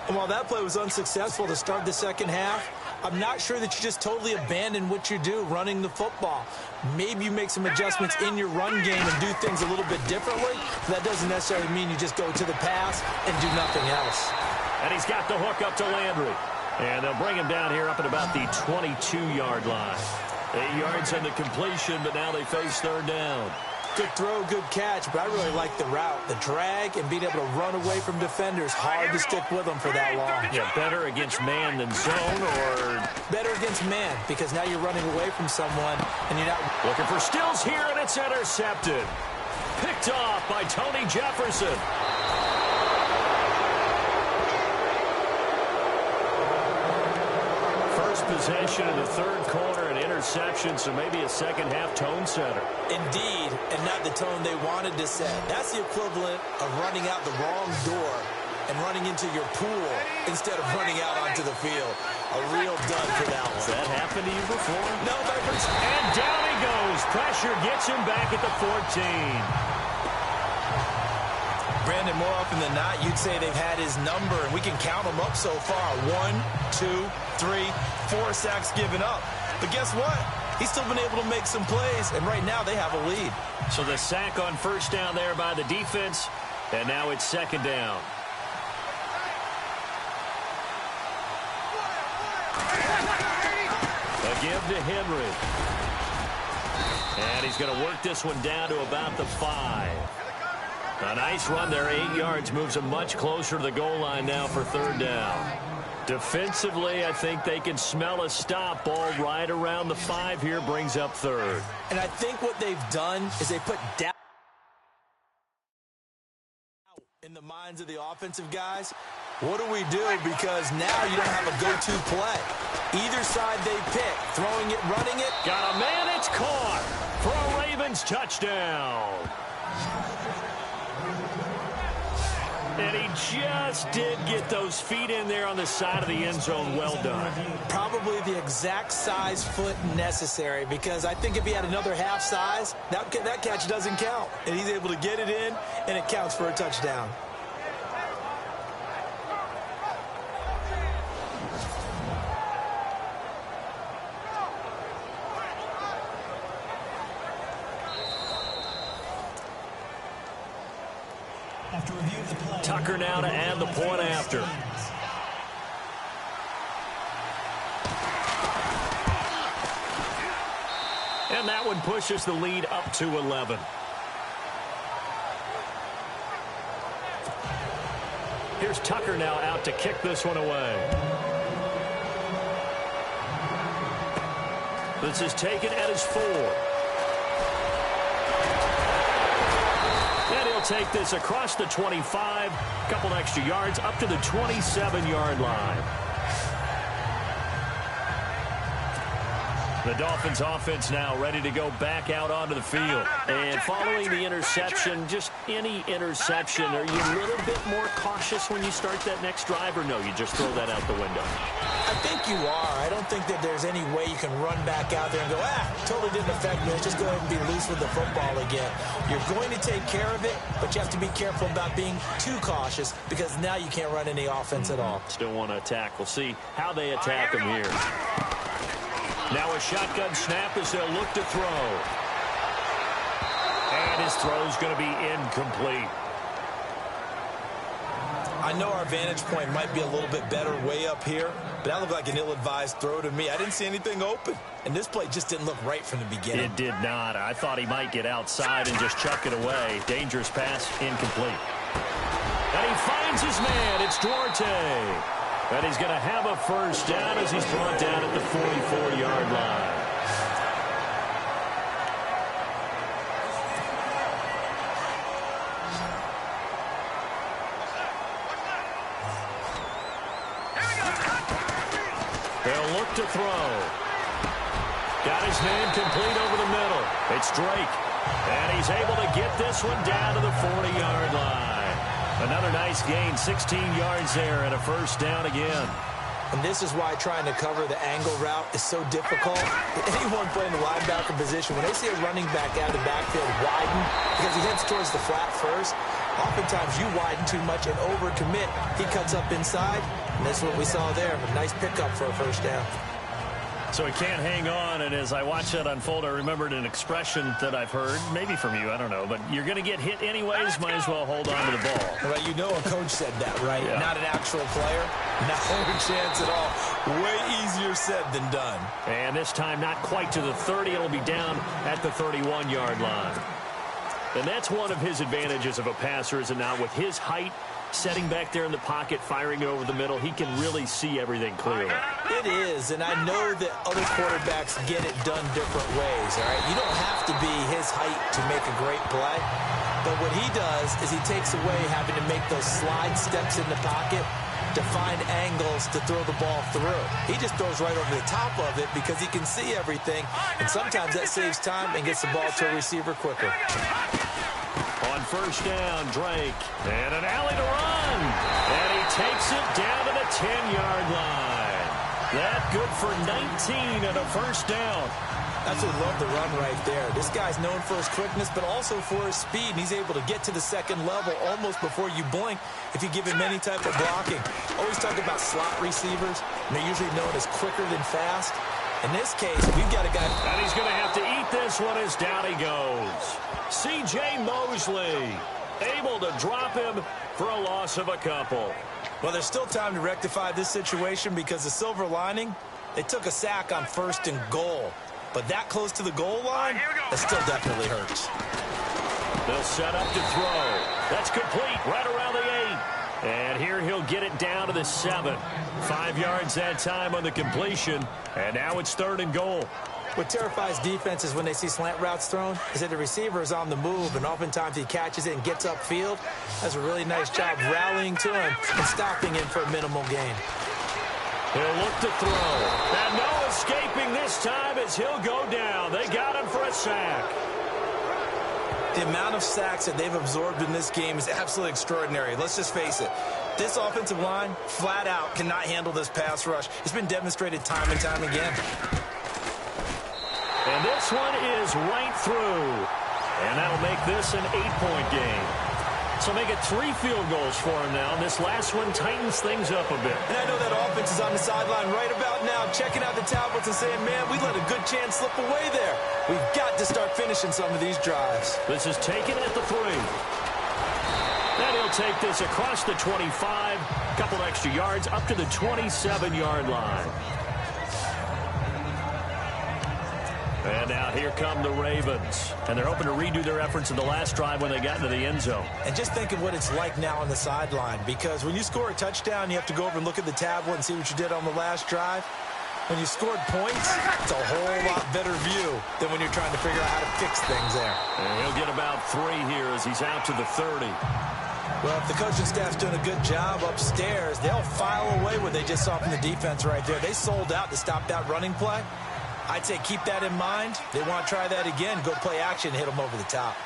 Speaker 3: And while that play was unsuccessful to start the second half, I'm not sure that you just totally abandon what you do, running the football. Maybe you make some adjustments in your run game and do things a little bit differently. That doesn't necessarily mean you just go to the pass and do nothing else.
Speaker 2: And he's got the hook up to Landry. And they'll bring him down here up at about the 22-yard line. 8 yards on the completion, but now they face third down.
Speaker 3: Good throw, good catch, but I really like the route. The drag and being able to run away from defenders. Hard to stick with them for that long.
Speaker 2: Yeah, better against man than zone, or
Speaker 3: better against man, because now you're running away from someone and you're not
Speaker 2: looking for Stills here, and it's intercepted. Picked off by Tony Jefferson. First possession in the third quarter, an interception, so maybe a second half tone setter.
Speaker 3: Indeed, and not the tone they wanted to set. That's the equivalent of running out the wrong door and running into your pool instead of running out onto the field. A real dud for that one.
Speaker 2: Has that happened to you before?
Speaker 3: No, Vipers.
Speaker 2: And down he goes. Pressure gets him back at the 14.
Speaker 3: Brandon, more often than not, you'd say they've had his number, and we can count them up so far. 1, 2, 3, 4 sacks given up. But guess what? He's still been able to make some plays, and right now they have a lead.
Speaker 2: So the sack on first down there by the defense, and now it's second down. give to Henry. And he's going to work this one down to about the 5. A nice run there, 8 yards, moves him much closer to the goal line now for 3rd down. Defensively, I think they can smell a stop. Ball right around the 5 here, brings up 3rd.
Speaker 3: And I think what they've done is they put doubt in the minds of the offensive guys. What do we do? Because now you don't have a go-to play. Either side they pick, throwing it, running it.
Speaker 2: Got a man, it's caught for a Ravens touchdown. And he just did get those feet in there on the side of the end zone. Well done.
Speaker 3: Probably the exact size foot necessary, because I think if he had another half size, that catch doesn't count. And he's able to get it in, and it counts for a touchdown.
Speaker 5: After review of the play,
Speaker 2: Tucker now to add the point after. And that one pushes the lead up to 11. Here's Tucker now out to kick this one away. This is taken at his 4. And he'll take this across the 25, a couple extra yards, up to the 27-yard line. The Dolphins offense now ready to go back out onto the field. And following the interception, just any interception, are you a little bit more cautious when you start that next drive, or no, you just throw that out the window?
Speaker 3: I think you are. I don't think that there's any way you can run back out there and go, totally didn't affect me. Let's just go ahead and be loose with the football again. You're going to take care of it, but you have to be careful about being too cautious, because now you can't run any offense at all.
Speaker 2: Still want to attack. We'll see how they attack him here. Now a shotgun snap as they'll look to throw. And his throw's going to be incomplete.
Speaker 3: I know our vantage point might be a little bit better way up here, but that looked like an ill-advised throw to me. I didn't see anything open, and this play just didn't look right from the beginning.
Speaker 2: It did not. I thought he might get outside and just chuck it away. Dangerous pass, incomplete. And he finds his man. It's Duarte. And he's going to have a first down as he's brought down at the 44-yard line. They'll look to throw. Got his man complete over the middle. It's Drake. And he's able to get this one down to the 40-yard line. Another nice gain, 16 yards there, and a first down again.
Speaker 3: And this is why trying to cover the angle route is so difficult. Anyone playing the linebacker position, when they see a running back out of the backfield widen, because he heads towards the flat first, oftentimes you widen too much and overcommit. He cuts up inside, and that's what we saw there. A nice pickup for a first down.
Speaker 2: So he can't hang on, and as I watched that unfold, I remembered an expression that I've heard, maybe from you, I don't know, but you're going to get hit anyways, might as well hold on to the ball.
Speaker 3: Well, you know a coach said that, right?
Speaker 2: Yeah.
Speaker 3: Not an actual player. Not a chance at all. Way easier said than done.
Speaker 2: And this time not quite to the 30. It'll be down at the 31-yard line. And that's one of his advantages of a passer, is it not? With his height, setting back there in the pocket, firing it over the middle, he can really see everything clearly.
Speaker 3: It is, and I know that other quarterbacks get it done different ways, all right? You don't have to be his height to make a great play, but what he does is he takes away having to make those slide steps in the pocket to find angles to throw the ball through. He just throws right over the top of it because he can see everything, and sometimes that saves time and gets the ball to a receiver quicker.
Speaker 2: On first down, Drake, and an alley to run, and he takes it down to the 10-yard line. That good for 19 and a first down.
Speaker 3: That's what I love the run right there. This guy's known for his quickness, but also for his speed, and he's able to get to the second level almost before you blink if you give him any type of blocking. Always talk about slot receivers, and they're usually known as quicker than fast. In this case, we've got a guy.
Speaker 2: And he's going to have to eat this one as down he goes. C.J. Mosley able to drop him for a loss of a couple.
Speaker 3: Well, there's still time to rectify this situation because the silver lining, They took a sack on 1st and goal. But that close to the goal line, it still definitely hurts.
Speaker 2: They'll set up to throw. That's complete right around the 8. And here he'll get it down to the 7. 5 yards that time on the completion. And now it's 3rd and goal.
Speaker 3: What terrifies defenses when they see slant routes thrown is that the receiver is on the move, and oftentimes he catches it and gets upfield. Does a really nice job rallying to him and stopping him for a minimal gain.
Speaker 2: He'll look to throw. And no escaping this time as he'll go down. They got him for a sack.
Speaker 3: The amount of sacks that they've absorbed in this game is absolutely extraordinary. Let's just face it. This offensive line, flat out, cannot handle this pass rush. It's been demonstrated time and time again.
Speaker 2: And this one is right through. And that'll make this an 8-point game. So make it 3 field goals for him now. And this last one tightens things up a bit.
Speaker 3: And I know that offense is on the sideline right about now, checking out the tablets and saying, man, we let a good chance slip away there. We've got to start finishing some of these drives.
Speaker 2: This is taken at the 3. And he'll take this across the 25. Couple extra yards up to the 27-yard line. And now here come the Ravens. And they're hoping to redo their efforts in the last drive when they got into the end zone.
Speaker 3: And just think of what it's like now on the sideline, because when you score a touchdown, you have to go over and look at the tablet and see what you did on the last drive. When you scored points, it's a whole lot better view than when you're trying to figure out how to fix things there.
Speaker 2: And he'll get about 3 here as he's out to the 30.
Speaker 3: Well, if the coaching staff's doing a good job upstairs, they'll file away what they just saw from the defense right there. They sold out to stop that running play. I'd say keep that in mind. They want to try that again, go play action, hit them over the top.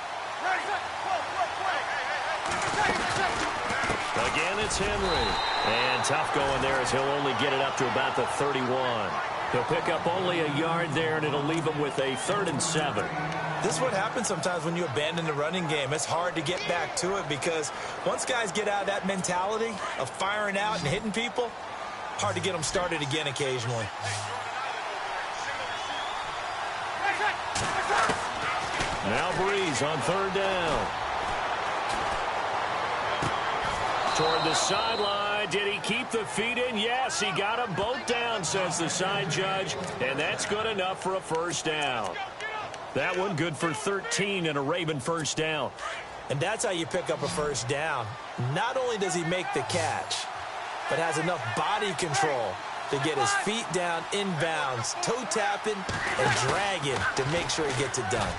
Speaker 2: Again, it's Henry. And tough going there as he'll only get it up to about the 31. He'll pick up only a yard there, and it'll leave him with a 3rd and 7.
Speaker 3: This is what happens sometimes when you abandon the running game. It's hard to get back to it because once guys get out of that mentality of firing out and hitting people, hard to get them started again occasionally.
Speaker 2: Now Breeze on 3rd down. Toward the sideline. Did he keep the feet in? Yes, he got them both down, says the side judge. And that's good enough for a 1st down. That one good for 13 and a Raven 1st down.
Speaker 3: And that's how you pick up a 1st down. Not only does he make the catch, but has enough body control to get his feet down inbounds, toe tapping and dragging to make sure he gets it done.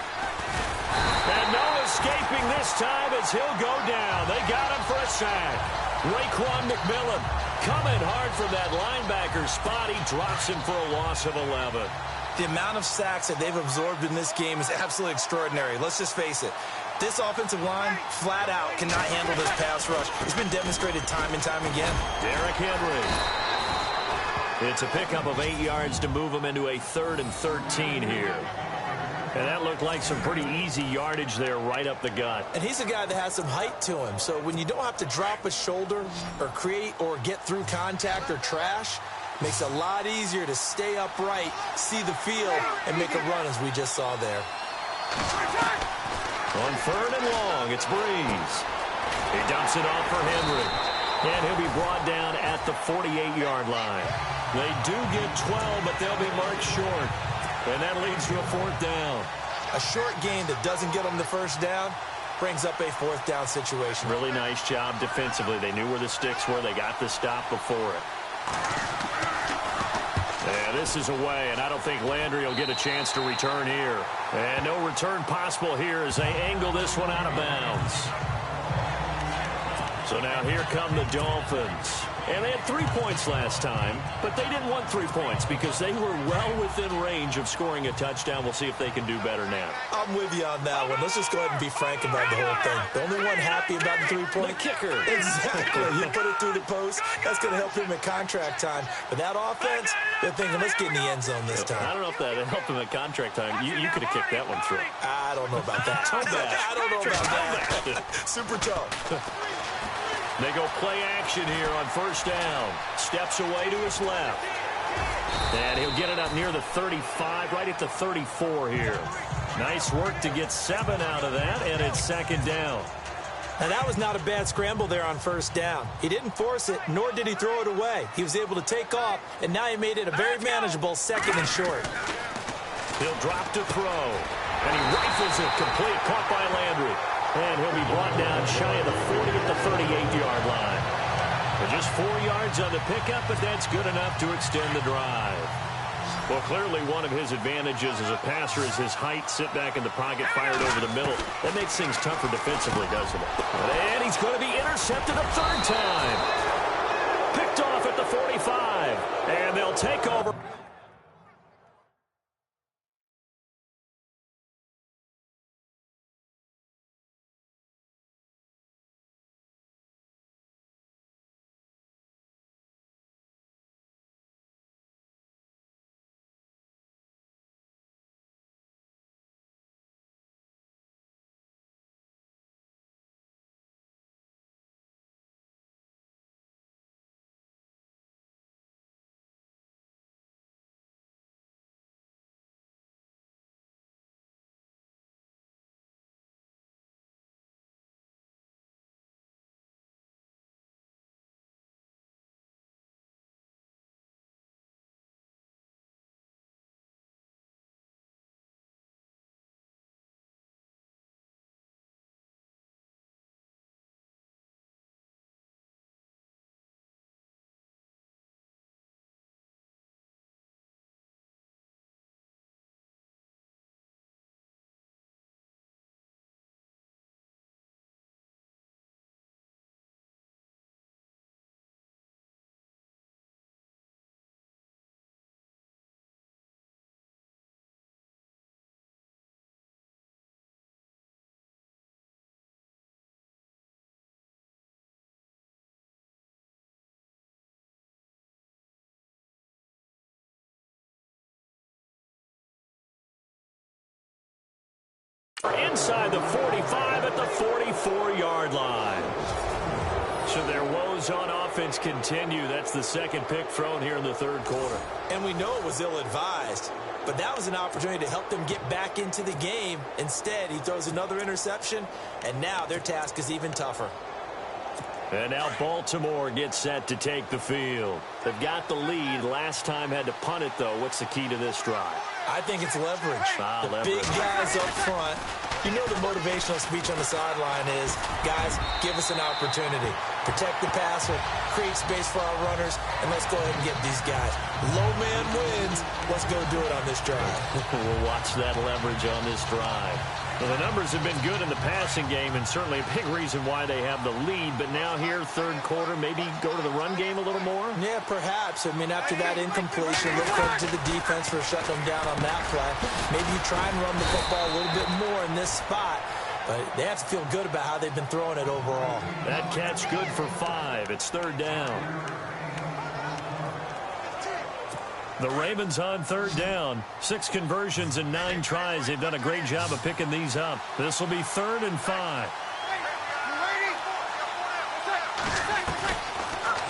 Speaker 2: And no escaping this time as he'll go down. They got him for a sack. Raekwon McMillan coming hard from that linebacker spot. He drops him for a loss of 11.
Speaker 3: The amount of sacks that they've absorbed in this game is absolutely extraordinary. Let's just face it. This offensive line, flat out, cannot handle this pass rush. It's been demonstrated time and time again.
Speaker 2: Derrick Henry. It's a pickup of 8 yards to move him into a 3rd and 13 here. And that looked like some pretty easy yardage there right up the gut.
Speaker 3: And he's a guy that has some height to him. So when you don't have to drop a shoulder or create or get through contact or trash, makes it a lot easier to stay upright, see the field, and make a run as we just saw there.
Speaker 2: On 3rd and long, it's Breeze. He dumps it off for Henry. And he'll be brought down at the 48-yard line. They do get 12, but they'll be marked short. And that leads to a 4th down.
Speaker 3: A short gain that doesn't get them the 1st down brings up a 4th down situation.
Speaker 2: Really nice job defensively. They knew where the sticks were. They got the stop before it. And this is away, and I don't think Landry will get a chance to return here. And no return possible here as they angle this one out of bounds. So now here come the Dolphins. And they had 3 points last time, but they didn't want 3 points because they were well within range of scoring a touchdown. We'll see if they can do better now.
Speaker 3: I'm with you on that one. Let's just go ahead and be frank about the whole thing. The only one happy about the 3-point?
Speaker 2: The kicker.
Speaker 3: Exactly. You put it through the post. That's going to help him at contract time. But that offense, they're thinking, let's get in the end zone this time.
Speaker 2: I don't know if that helped him at contract time. You could have kicked that one through.
Speaker 3: I don't know about that. I don't know about that. Super tough.
Speaker 2: They go play action here on 1st down. Steps away to his left. And he'll get it up near the 35, right at the 34 here. Nice work to get 7 out of that, and it's 2nd down.
Speaker 3: Now, that was not a bad scramble there on first down. He didn't force it, nor did he throw it away. He was able to take off, and now he made it a very manageable 2nd and short.
Speaker 2: He'll drop to throw, and he rifles it complete, caught by Landry. And he'll be brought down shy of the 40 at the 38-yard line. But just 4 yards on the pickup, but that's good enough to extend the drive. Well, clearly one of his advantages as a passer is his height, sit back in the pocket, fired over the middle. That makes things tougher defensively, doesn't it? And he's going to be intercepted a 3rd time. Picked off at the 45, and they'll take over. Inside the 45 at the 44-yard line. So their woes on offense continue. That's the 2nd pick thrown here in the 3rd quarter.
Speaker 3: And we know it was ill-advised, but that was an opportunity to help them get back into the game. Instead, he throws another interception, and now their task is even tougher.
Speaker 2: And now Baltimore gets set to take the field. They've got the lead. Last time had to punt it, though. What's the key to this drive?
Speaker 3: I think it's leverage. Big guys up front. You know the motivational speech on the sideline is, guys, give us an opportunity. Protect the passer, create space for our runners, and let's go ahead and get these guys. Low man wins. Let's go do it on this drive.
Speaker 2: We'll watch that leverage on this drive. Well, the numbers have been good in the passing game, and certainly a big reason why they have the lead. But now here, 3rd quarter, maybe go to the run game a little more?
Speaker 3: Yeah, perhaps. I mean, after that incompletion, look credit to the defense for shutting them down on that play. Maybe you try and run the football a little bit more in this spot. But they have to feel good about how they've been throwing it overall.
Speaker 2: That catch good for 5. It's 3rd down. The Ravens on 3rd down. 6 conversions and 9 tries. They've done a great job of picking these up. This will be 3rd and 5.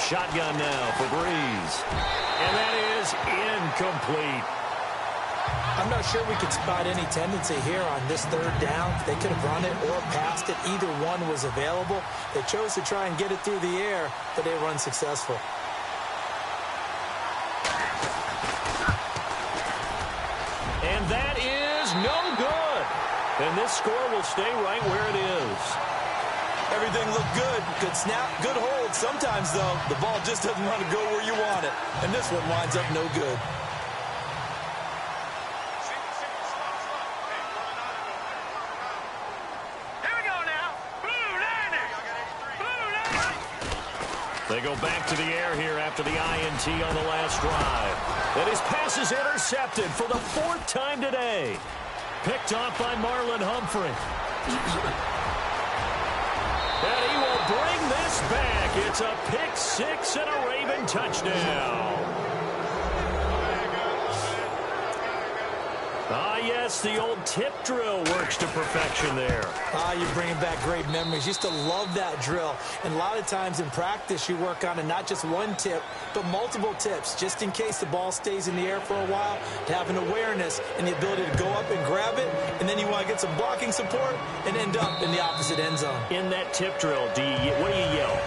Speaker 2: Shotgun now for Breeze. And that is incomplete.
Speaker 3: I'm not sure we could spot any tendency here on this 3rd down. They could have run it or passed it. Either one was available. They chose to try and get it through the air, but they were unsuccessful.
Speaker 2: And that is no good. And this score will stay right where it is.
Speaker 3: Everything looked good. Good snap, good hold. Sometimes, though, the ball just doesn't want to go where you want it. And this one winds up no good.
Speaker 2: They go back to the air here after the INT on the last drive. And his pass is intercepted for the 4th time today. Picked off by Marlon Humphrey. And he will bring this back. It's a pick 6 and a Raven touchdown. Ah, yes, the old tip drill works to perfection there.
Speaker 3: You're bringing back great memories. Used to love that drill. And a lot of times in practice, you work on it, not just one tip, but multiple tips, just in case the ball stays in the air for a while, to have an awareness and the ability to go up and grab it, and then you want to get some blocking support and end up in the opposite end zone.
Speaker 2: In that tip drill, what do you yell?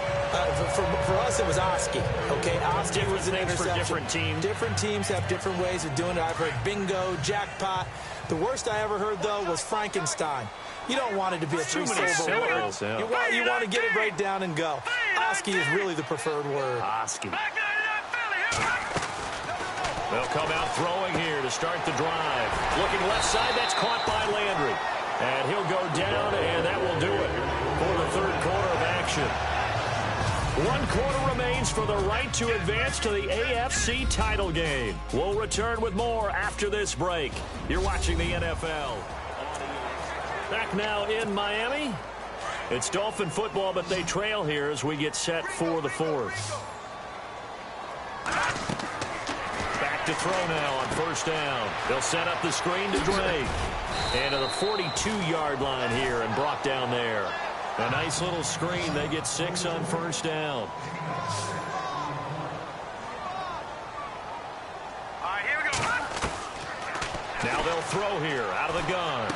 Speaker 3: For us, it was Oski. Okay, Oski was an interception.
Speaker 2: For different teams.
Speaker 3: Different teams have different ways of doing it. I've heard bingo, jackpot. The worst I ever heard, though, was Frankenstein. You don't want it to be a three-syllable word.
Speaker 2: Yeah.
Speaker 3: You want to get it right down and go. Oski is really the preferred word.
Speaker 2: Oski. They'll come out throwing here to start the drive. Looking left side, that's caught by Landry. And he'll go down, and that will do it for the third quarter of action. 1 quarter remains for the right to advance to the AFC title game. We'll return with more after this break. You're watching the NFL. Back now in Miami. It's Dolphin football, but they trail here as we get set for the fourth. Back to throw now on first down. They'll set up the screen to Drake. And to the 42-yard line here and brought down there. A nice little screen. They get 6 on first down.
Speaker 4: All right, here we go.
Speaker 2: Now they'll throw here out of the gun.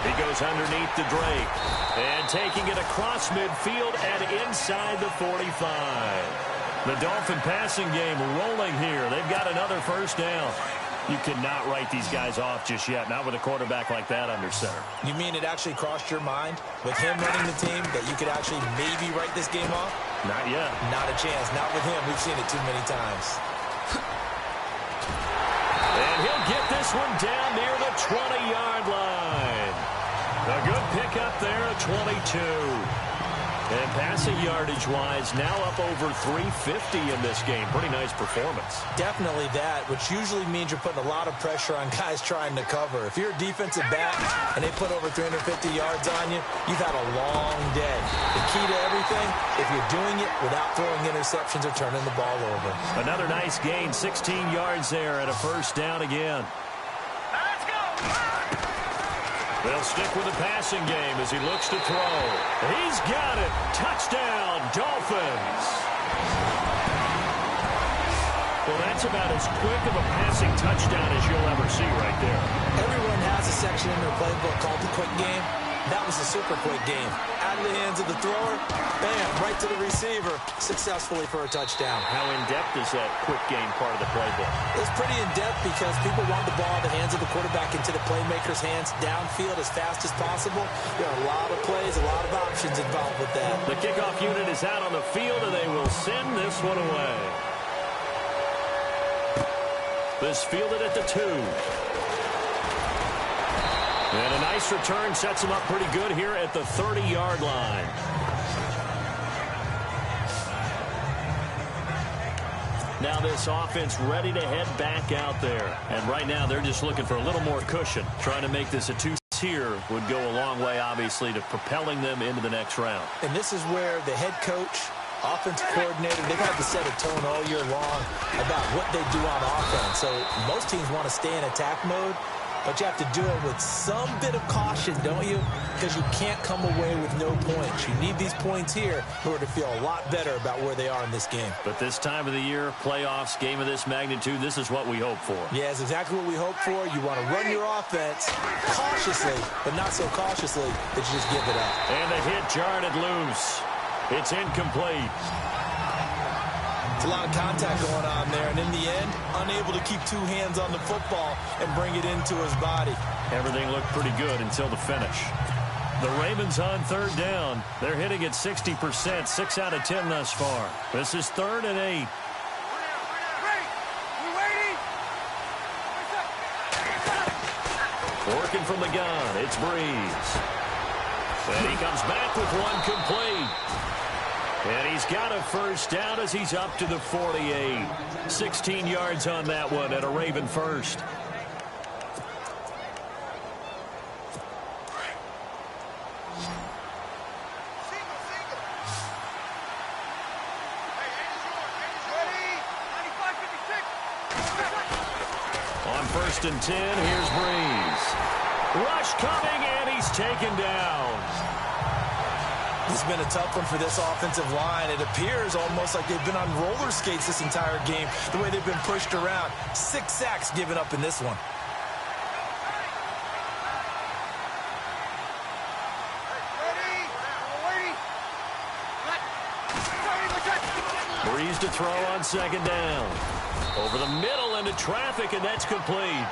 Speaker 2: He goes underneath to Drake. And taking it across midfield and inside the 45. The Dolphin passing game rolling here. They've got another first down. You cannot write these guys off just yet, not with a quarterback like that under center.
Speaker 3: You mean it actually crossed your mind with him running the team that you could actually maybe write this game off?
Speaker 2: Not yet.
Speaker 3: Not a chance. Not with him. We've seen it too many times.
Speaker 2: And he'll get this one down near the 20-yard line. A good pickup there at 22. And passing yardage-wise, now up over 350 in this game. Pretty nice performance.
Speaker 3: Definitely that, which usually means you're putting a lot of pressure on guys trying to cover. If you're a defensive back and they put over 350 yards on you, you've had a long day. The key to everything, if you're doing it without throwing interceptions or turning the ball over.
Speaker 2: Another nice gain, 16 yards there at a first down again.
Speaker 4: Let's go.
Speaker 2: They'll stick with the passing game as he looks to throw. He's got it. Touchdown, Dolphins. Well, that's about as quick of a passing touchdown as you'll ever see right there.
Speaker 3: Everyone has a section in their playbook called the quick game. That was a super quick game. Out of the hands of the thrower, bam, right to the receiver, successfully for a touchdown.
Speaker 2: How in-depth is that quick game part of the playbook?
Speaker 3: It's pretty in-depth because people want the ball in the hands of the quarterback into the playmaker's hands downfield as fast as possible. There are a lot of plays, a lot of options involved with that.
Speaker 2: The kickoff unit is out on the field, and they will send this one away. This fielded at the 2. And a nice return sets him up pretty good here at the 30-yard line. Now this offense ready to head back out there. And right now they're just looking for a little more cushion. Trying to make this a 2 here would go a long way, obviously, to propelling them into the next round.
Speaker 3: And this is where the head coach, offensive coordinator, they've had to set a tone all year long about what they do on offense. So most teams want to stay in attack mode. But you have to do it with some bit of caution, don't you? Because you can't come away with no points. You need these points here in order to feel a lot better about where they are in this game.
Speaker 2: But this time of the year, playoffs, game of this magnitude, this is what we hope for.
Speaker 3: Yeah, it's exactly what we hope for. You want to run your offense cautiously, but not so cautiously that you just give it up.
Speaker 2: And the hit jarred it loose. It's incomplete.
Speaker 3: It's a lot of contact going on there, and in the end, unable to keep 2 hands on the football and bring it into his body.
Speaker 2: Everything looked pretty good until the finish. The Ravens on third down. They're hitting at 60%, 6 out of 10 thus far. This is 3rd and 8. Working from the gun, it's Breeze. And he comes back with one complete. And he's got a first down as he's up to the 48. 16 yards on that one at a Raven first. On 1st and 10. Here's Breeze. Rush coming, and he's taken down.
Speaker 3: This has been a tough one for this offensive line. It appears almost like they've been on roller skates this entire game, the way they've been pushed around. 6 sacks given up in this one.
Speaker 2: Breeze to throw on 2nd down. Over the middle into traffic, and that's complete.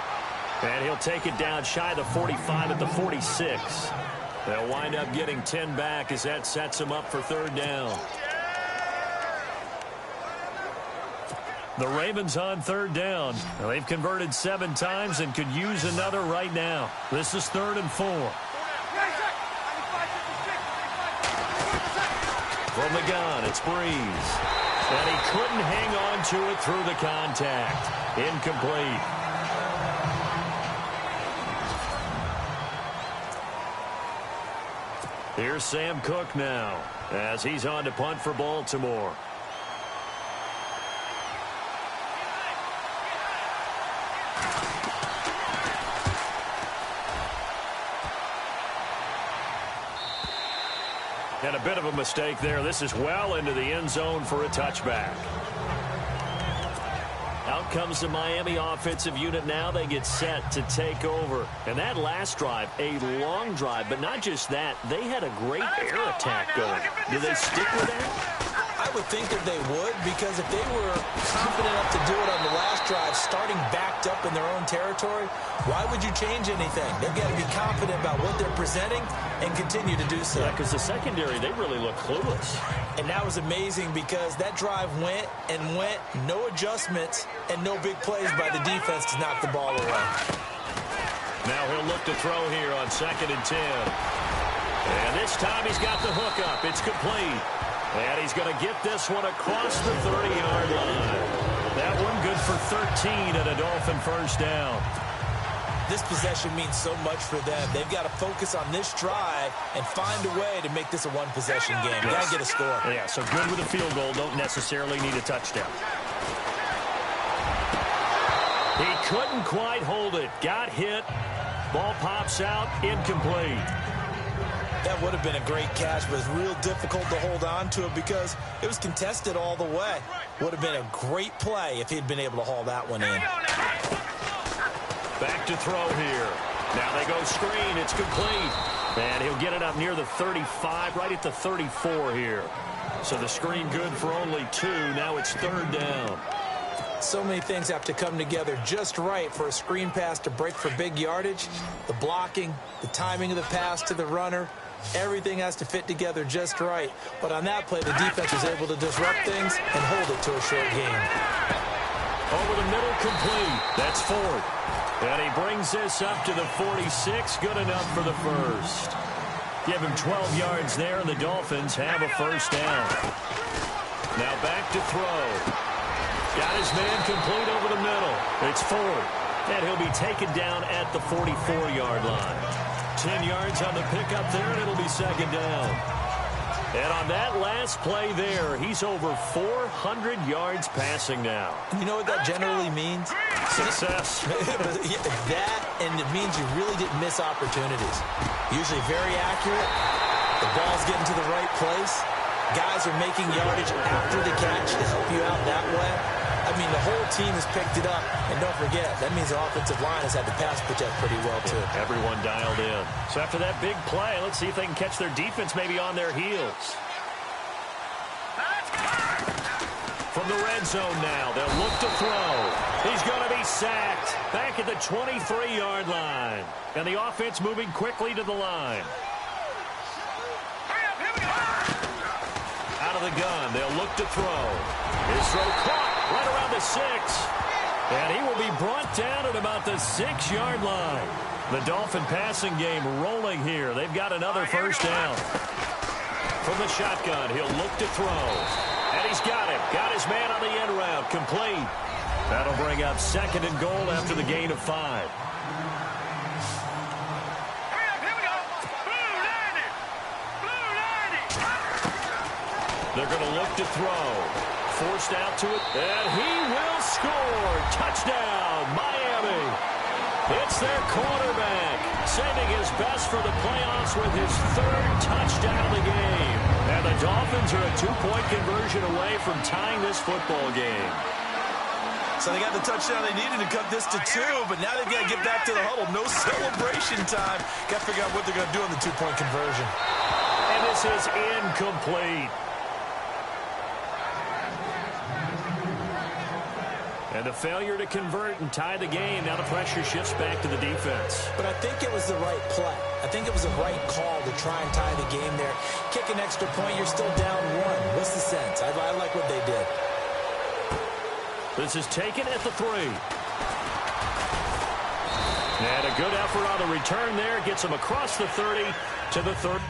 Speaker 2: And he'll take it down shy of the 45 at the 46. They'll wind up getting 10 back as that sets them up for 3rd down. The Ravens on 3rd down. Now, they've converted 7 times and could use another right now. This is 3rd and 4. From the gun, it's Breeze. And he couldn't hang on to it through the contact. Incomplete. Here's Sam Cook now as he's on to punt for Baltimore. And a bit of a mistake there. This is well into the end zone for a touchback. Out comes the Miami offensive unit now. They get set to take over. And that last drive, a long drive, but not just that. They had a great air attack going. Do they stick with that?
Speaker 3: I would think that they would, because if they were confident enough to do it on the last drive, starting backed up in their own territory, why would you change anything? They've got to be confident about what they're presenting and continue to do so.
Speaker 2: Yeah, because the secondary, they really look clueless.
Speaker 3: And that was amazing because that drive went and went, no adjustments, and no big plays by the defense to knock the ball away.
Speaker 2: Now he'll look to throw here on 2nd and 10. And this time he's got the hook up. It's complete. And he's going to get this one across the 30-yard line. That one good for 13 and a Dolphin 1st down.
Speaker 3: This possession means so much for them. They've got to focus on this drive and find a way to make this a one-possession game. Yes. Got to get a score.
Speaker 2: Yeah, so good with a field goal. Don't necessarily need a touchdown. He couldn't quite hold it. Got hit. Ball pops out. Incomplete.
Speaker 3: That would have been a great catch, but it's real difficult to hold on to it because it was contested all the way. Would have been a great play if he'd been able to haul that one in.
Speaker 2: Back to throw here. Now they go screen. It's complete. And he'll get it up near the 35, right at the 34 here. So the screen good for only 2. Now it's 3rd down.
Speaker 3: So many things have to come together just right for a screen pass to break for big yardage. The blocking, the timing of the pass to the runner, everything has to fit together just right. But on that play, the defense was able to disrupt things and hold it to a short game.
Speaker 2: Over the middle, complete. That's 4th. And he brings this up to the 46. Good enough for the 1st. Give him 12 yards there, and the Dolphins have a 1st down. Now back to throw. Got his man complete over the middle. It's 4th. And he'll be taken down at the 44-yard line. 10 yards on the pickup there, and it'll be 2nd down. And on that last play there, he's over 400 yards passing now.
Speaker 3: You know what that generally means?
Speaker 2: Success.
Speaker 3: That, and it means you really didn't miss opportunities. Usually very accurate. The ball's getting to the right place. Guys are making yardage after the catch to help you out that way. I mean, the whole team has picked it up. And don't forget, that means the offensive line has had to pass protect pretty well, too.
Speaker 2: Yeah, everyone dialed in. So after that big play, let's see if they can catch their defense maybe on their heels. From the red zone now, they'll look to throw. He's going to be sacked back at the 23-yard line. And the offense moving quickly to the line. Out of the gun, they'll look to throw. His throw caught right around the 6. And he will be brought down at about the 6-yard line. The Dolphin passing game rolling here. They've got another 1st down. From the shotgun, he'll look to throw. And he's got it. Got his man on the end route. Complete. That'll bring up 2nd and goal after the gain of 5. They're going to look to throw. Forced out to it. And he will score. Touchdown, Miami. It's their quarterback, saving his best for the playoffs with his third touchdown of the game. And the Dolphins are a two-point conversion away from tying this football game.
Speaker 3: So they got the touchdown they needed to cut this to 2, but now they've got to get back to the huddle. No celebration time. Got to figure out what they're going to do on the two-point conversion.
Speaker 2: And this is incomplete. And a failure to convert and tie the game. Now the pressure shifts back to the defense.
Speaker 3: But I think it was the right play. I think it was the right call to try and tie the game there. Kick an extra point, you're still down 1. What's the sense? I like what they did.
Speaker 2: This is taken at the 3. And a good effort on the return there. Gets him across the 30 to the 30.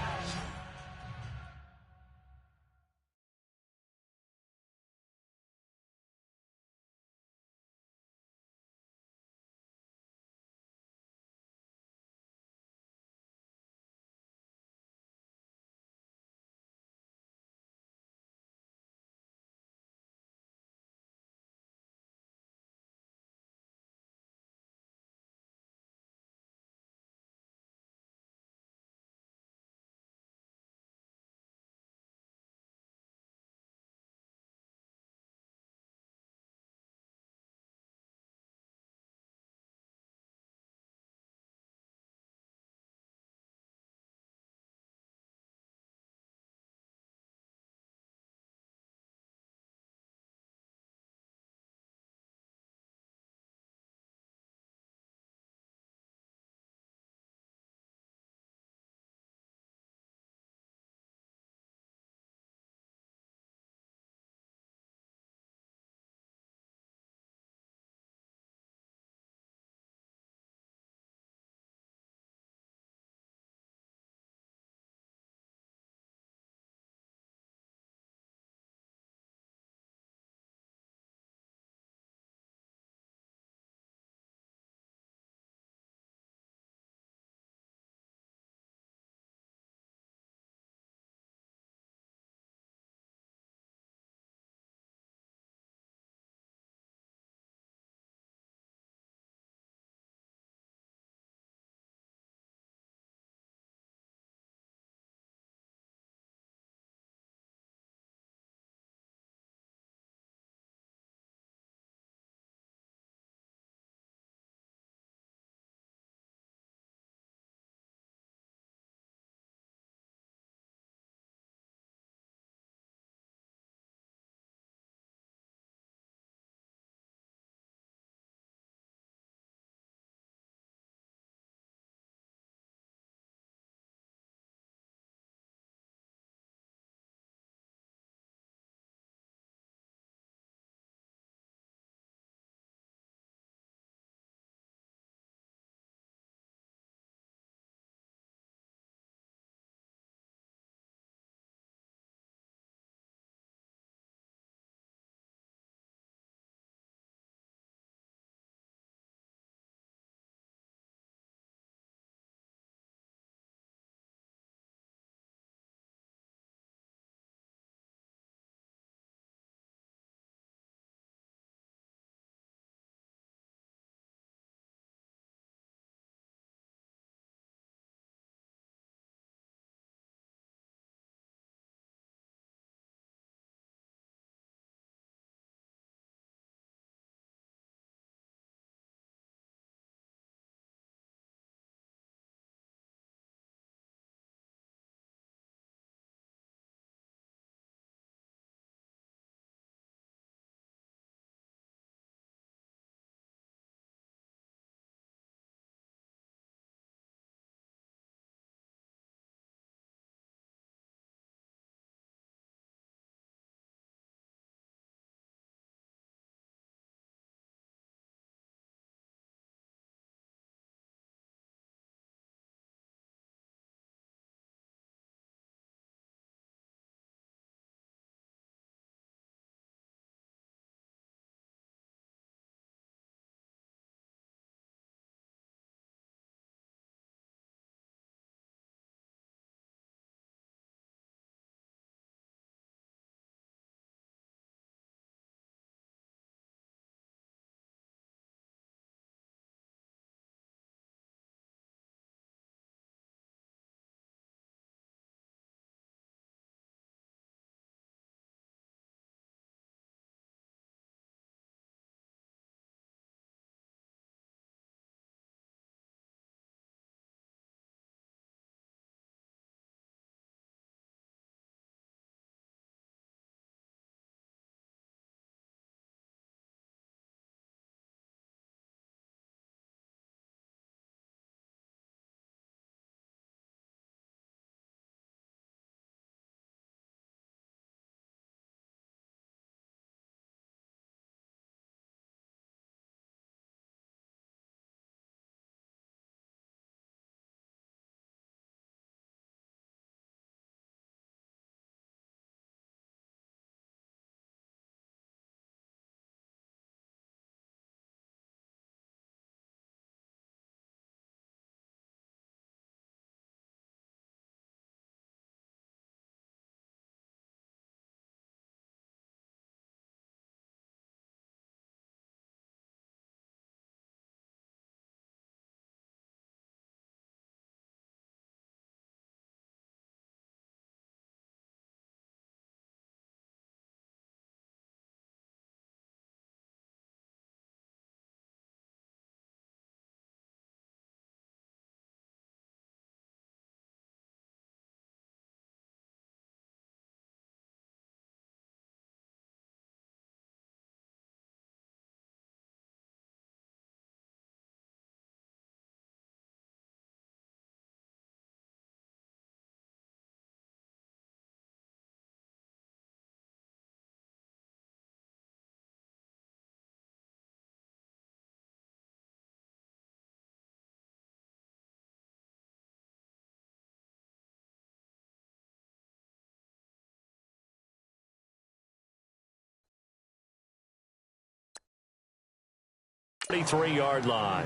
Speaker 2: 33-yard line.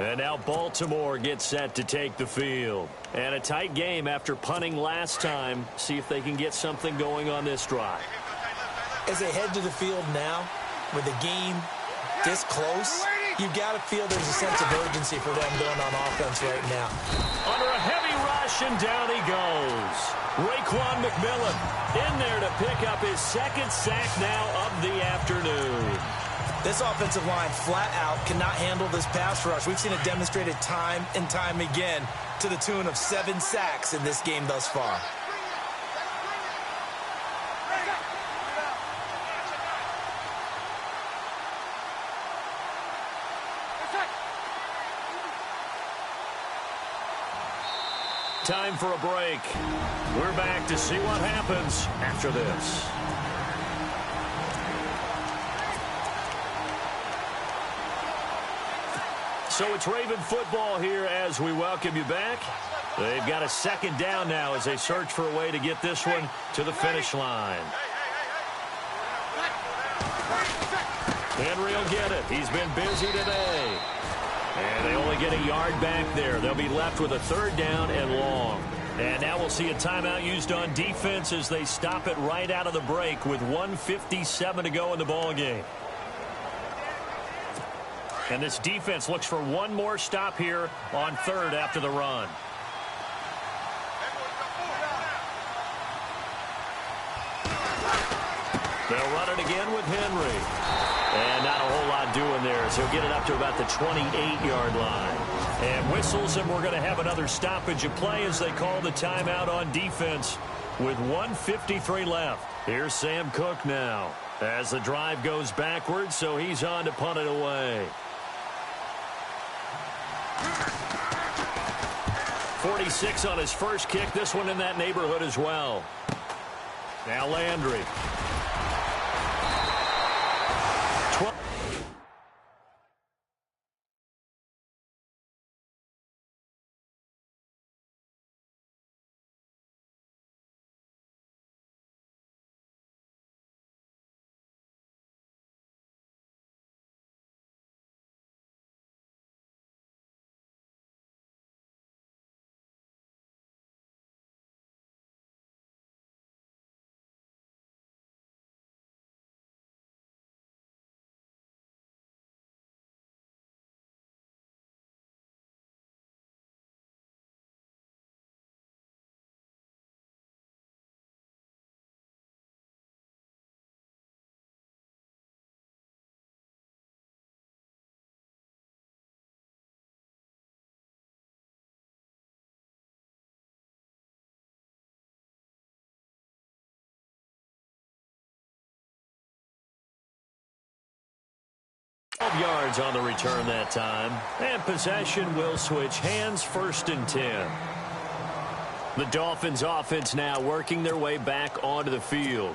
Speaker 2: And now Baltimore gets set to take the field. And a tight game after punting last time. See if they can get something going on this drive.
Speaker 3: As they head to the field now, with the game this close, you've got to feel there's a sense of urgency for them going on offense right now.
Speaker 2: Under a heavy rush, and down he goes. Raekwon McMillan in there to pick up his second sack now of the afternoon.
Speaker 3: This offensive line flat out cannot handle this pass rush. We've seen it demonstrated time and time again to the tune of 7 sacks in this game thus far.
Speaker 2: Time for a break. We're back to see what happens after this. So it's Raven football here as we welcome you back. They've got a second down now as they search for a way to get this one to the finish line. Henry will get it. He's been busy today. And they only get a yard back there. They'll be left with a third down and long. And now we'll see a timeout used on defense as they stop it right out of the break with 1:57 to go in the ballgame. And this defense looks for one more stop here on third after the run. They'll run it again with Henry. And not a whole lot doing there, as he'll get it up to about the 28-yard line. And whistles, and we're going to have another stoppage of play as they call the timeout on defense with 1:53 left. Here's Sam Cook now as the drive goes backwards, so he's on to punt it away. 46 on his first kick. This one in that neighborhood as well. Now Landry. Yards on the return that time. And possession will switch hands, 1st and 10. The Dolphins offense now working their way back onto the field.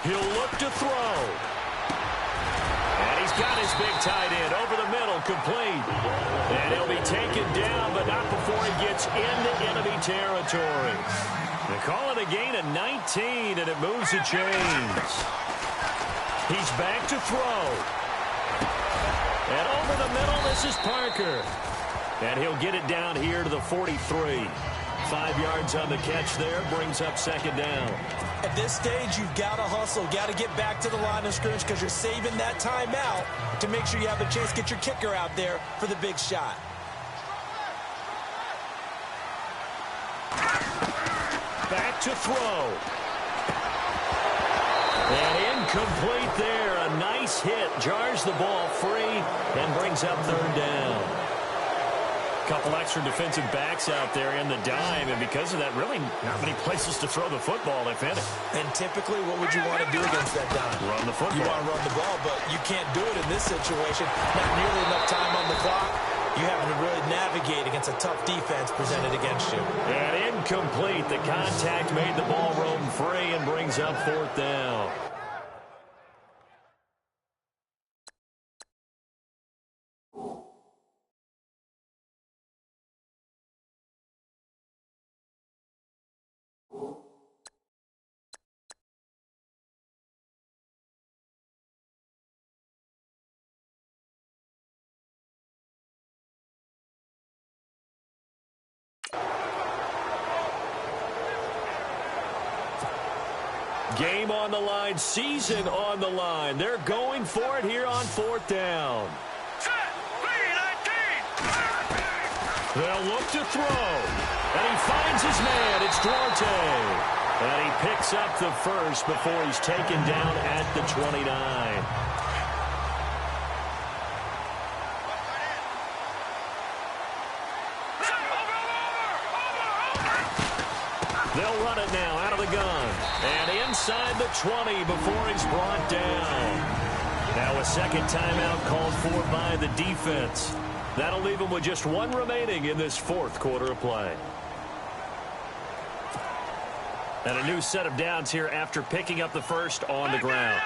Speaker 2: He'll look to throw. And he's got his big tight end over the middle, complete. And he'll be taken down, but not before he gets into enemy territory. They call it a gain of 19, and it moves the chains. He's back to throw. And over the middle, this is Parker. And he'll get it down here to the 43. 5 yards on the catch there, brings up 2nd down.
Speaker 3: At this stage, you've got to hustle, got to get back to the line of scrimmage because you're saving that timeout to make sure you have a chance to get your kicker out there for the big shot.
Speaker 2: Back to throw. And incomplete there. A nice hit. Jars the ball free and brings up 3rd down. Couple extra defensive backs out there in the dime, and because of that, really not many places to throw the football, if any.
Speaker 3: And typically, what would you want to do against that dime?
Speaker 2: Run the football.
Speaker 3: You want to run the ball, but you can't do it in this situation. Not nearly enough time on the clock. You having to really navigate against a tough defense presented against you.
Speaker 2: And incomplete. The contact made the ball roam free and brings up 4th down. Game on the line, season on the line. They're going for it here on 4th down. They'll look to throw. And he finds his man. It's Duarte. And he picks up the first before he's taken down at the 29. They'll run it now out of the gun. And inside the 20 before he's brought down. Now a second timeout called for by the defense. That'll leave him with just one remaining in this 4th quarter of play. And a new set of downs here after picking up the first on the ground.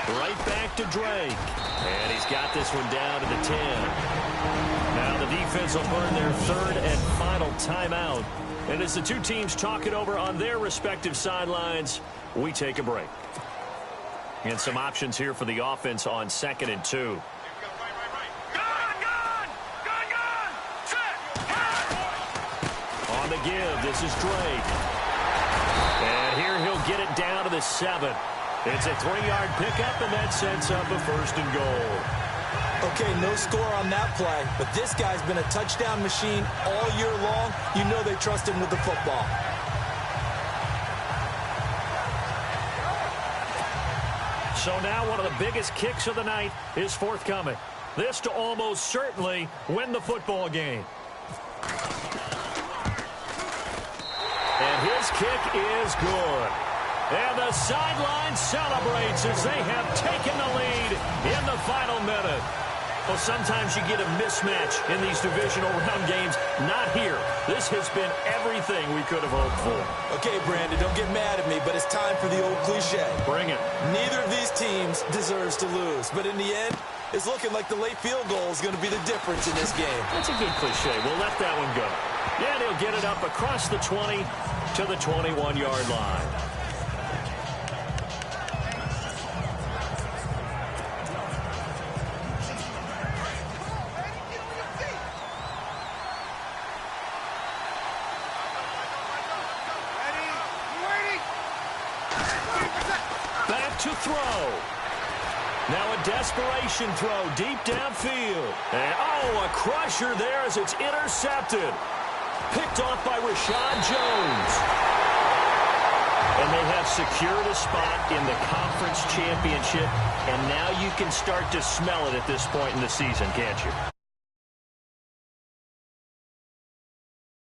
Speaker 2: Right back to Drake. And he's got this one down to the 10. Now the defense will burn their 3rd and final timeout. And as the two teams talk it over on their respective sidelines, we take a break. And some options here for the offense on 2nd and 2. On the give, this is Drake. And here he'll get it down to the 7. It's a 3-yard pickup, and that sets up a 1st and goal.
Speaker 3: Okay, no score on that play, but this guy's been a touchdown machine all year long. You know they trust him with the football.
Speaker 2: So now one of the biggest kicks of the night is forthcoming. This to almost certainly win the football game. And his kick is good. And the sideline celebrates as they have taken the lead in the final minute. Well, sometimes you get a mismatch in these divisional round games. Not here. This has been everything we could have hoped for.
Speaker 3: Okay, Brandon, don't get mad at me, but it's time for the old cliche.
Speaker 2: Bring it.
Speaker 3: Neither of these teams deserves to lose, but in the end, it's looking like the late field goal is going to be the difference in this game.
Speaker 2: That's a good cliche. We'll let that one go. Yeah, they'll get it up across the 20 to the 21-yard line. Back to throw. Now a desperation throw deep downfield. And, oh, a crusher there as it's intercepted. Picked off by Rashad Jones. And they have secured a spot in the conference championship. And now you can start to smell it at this point in the season, can't you?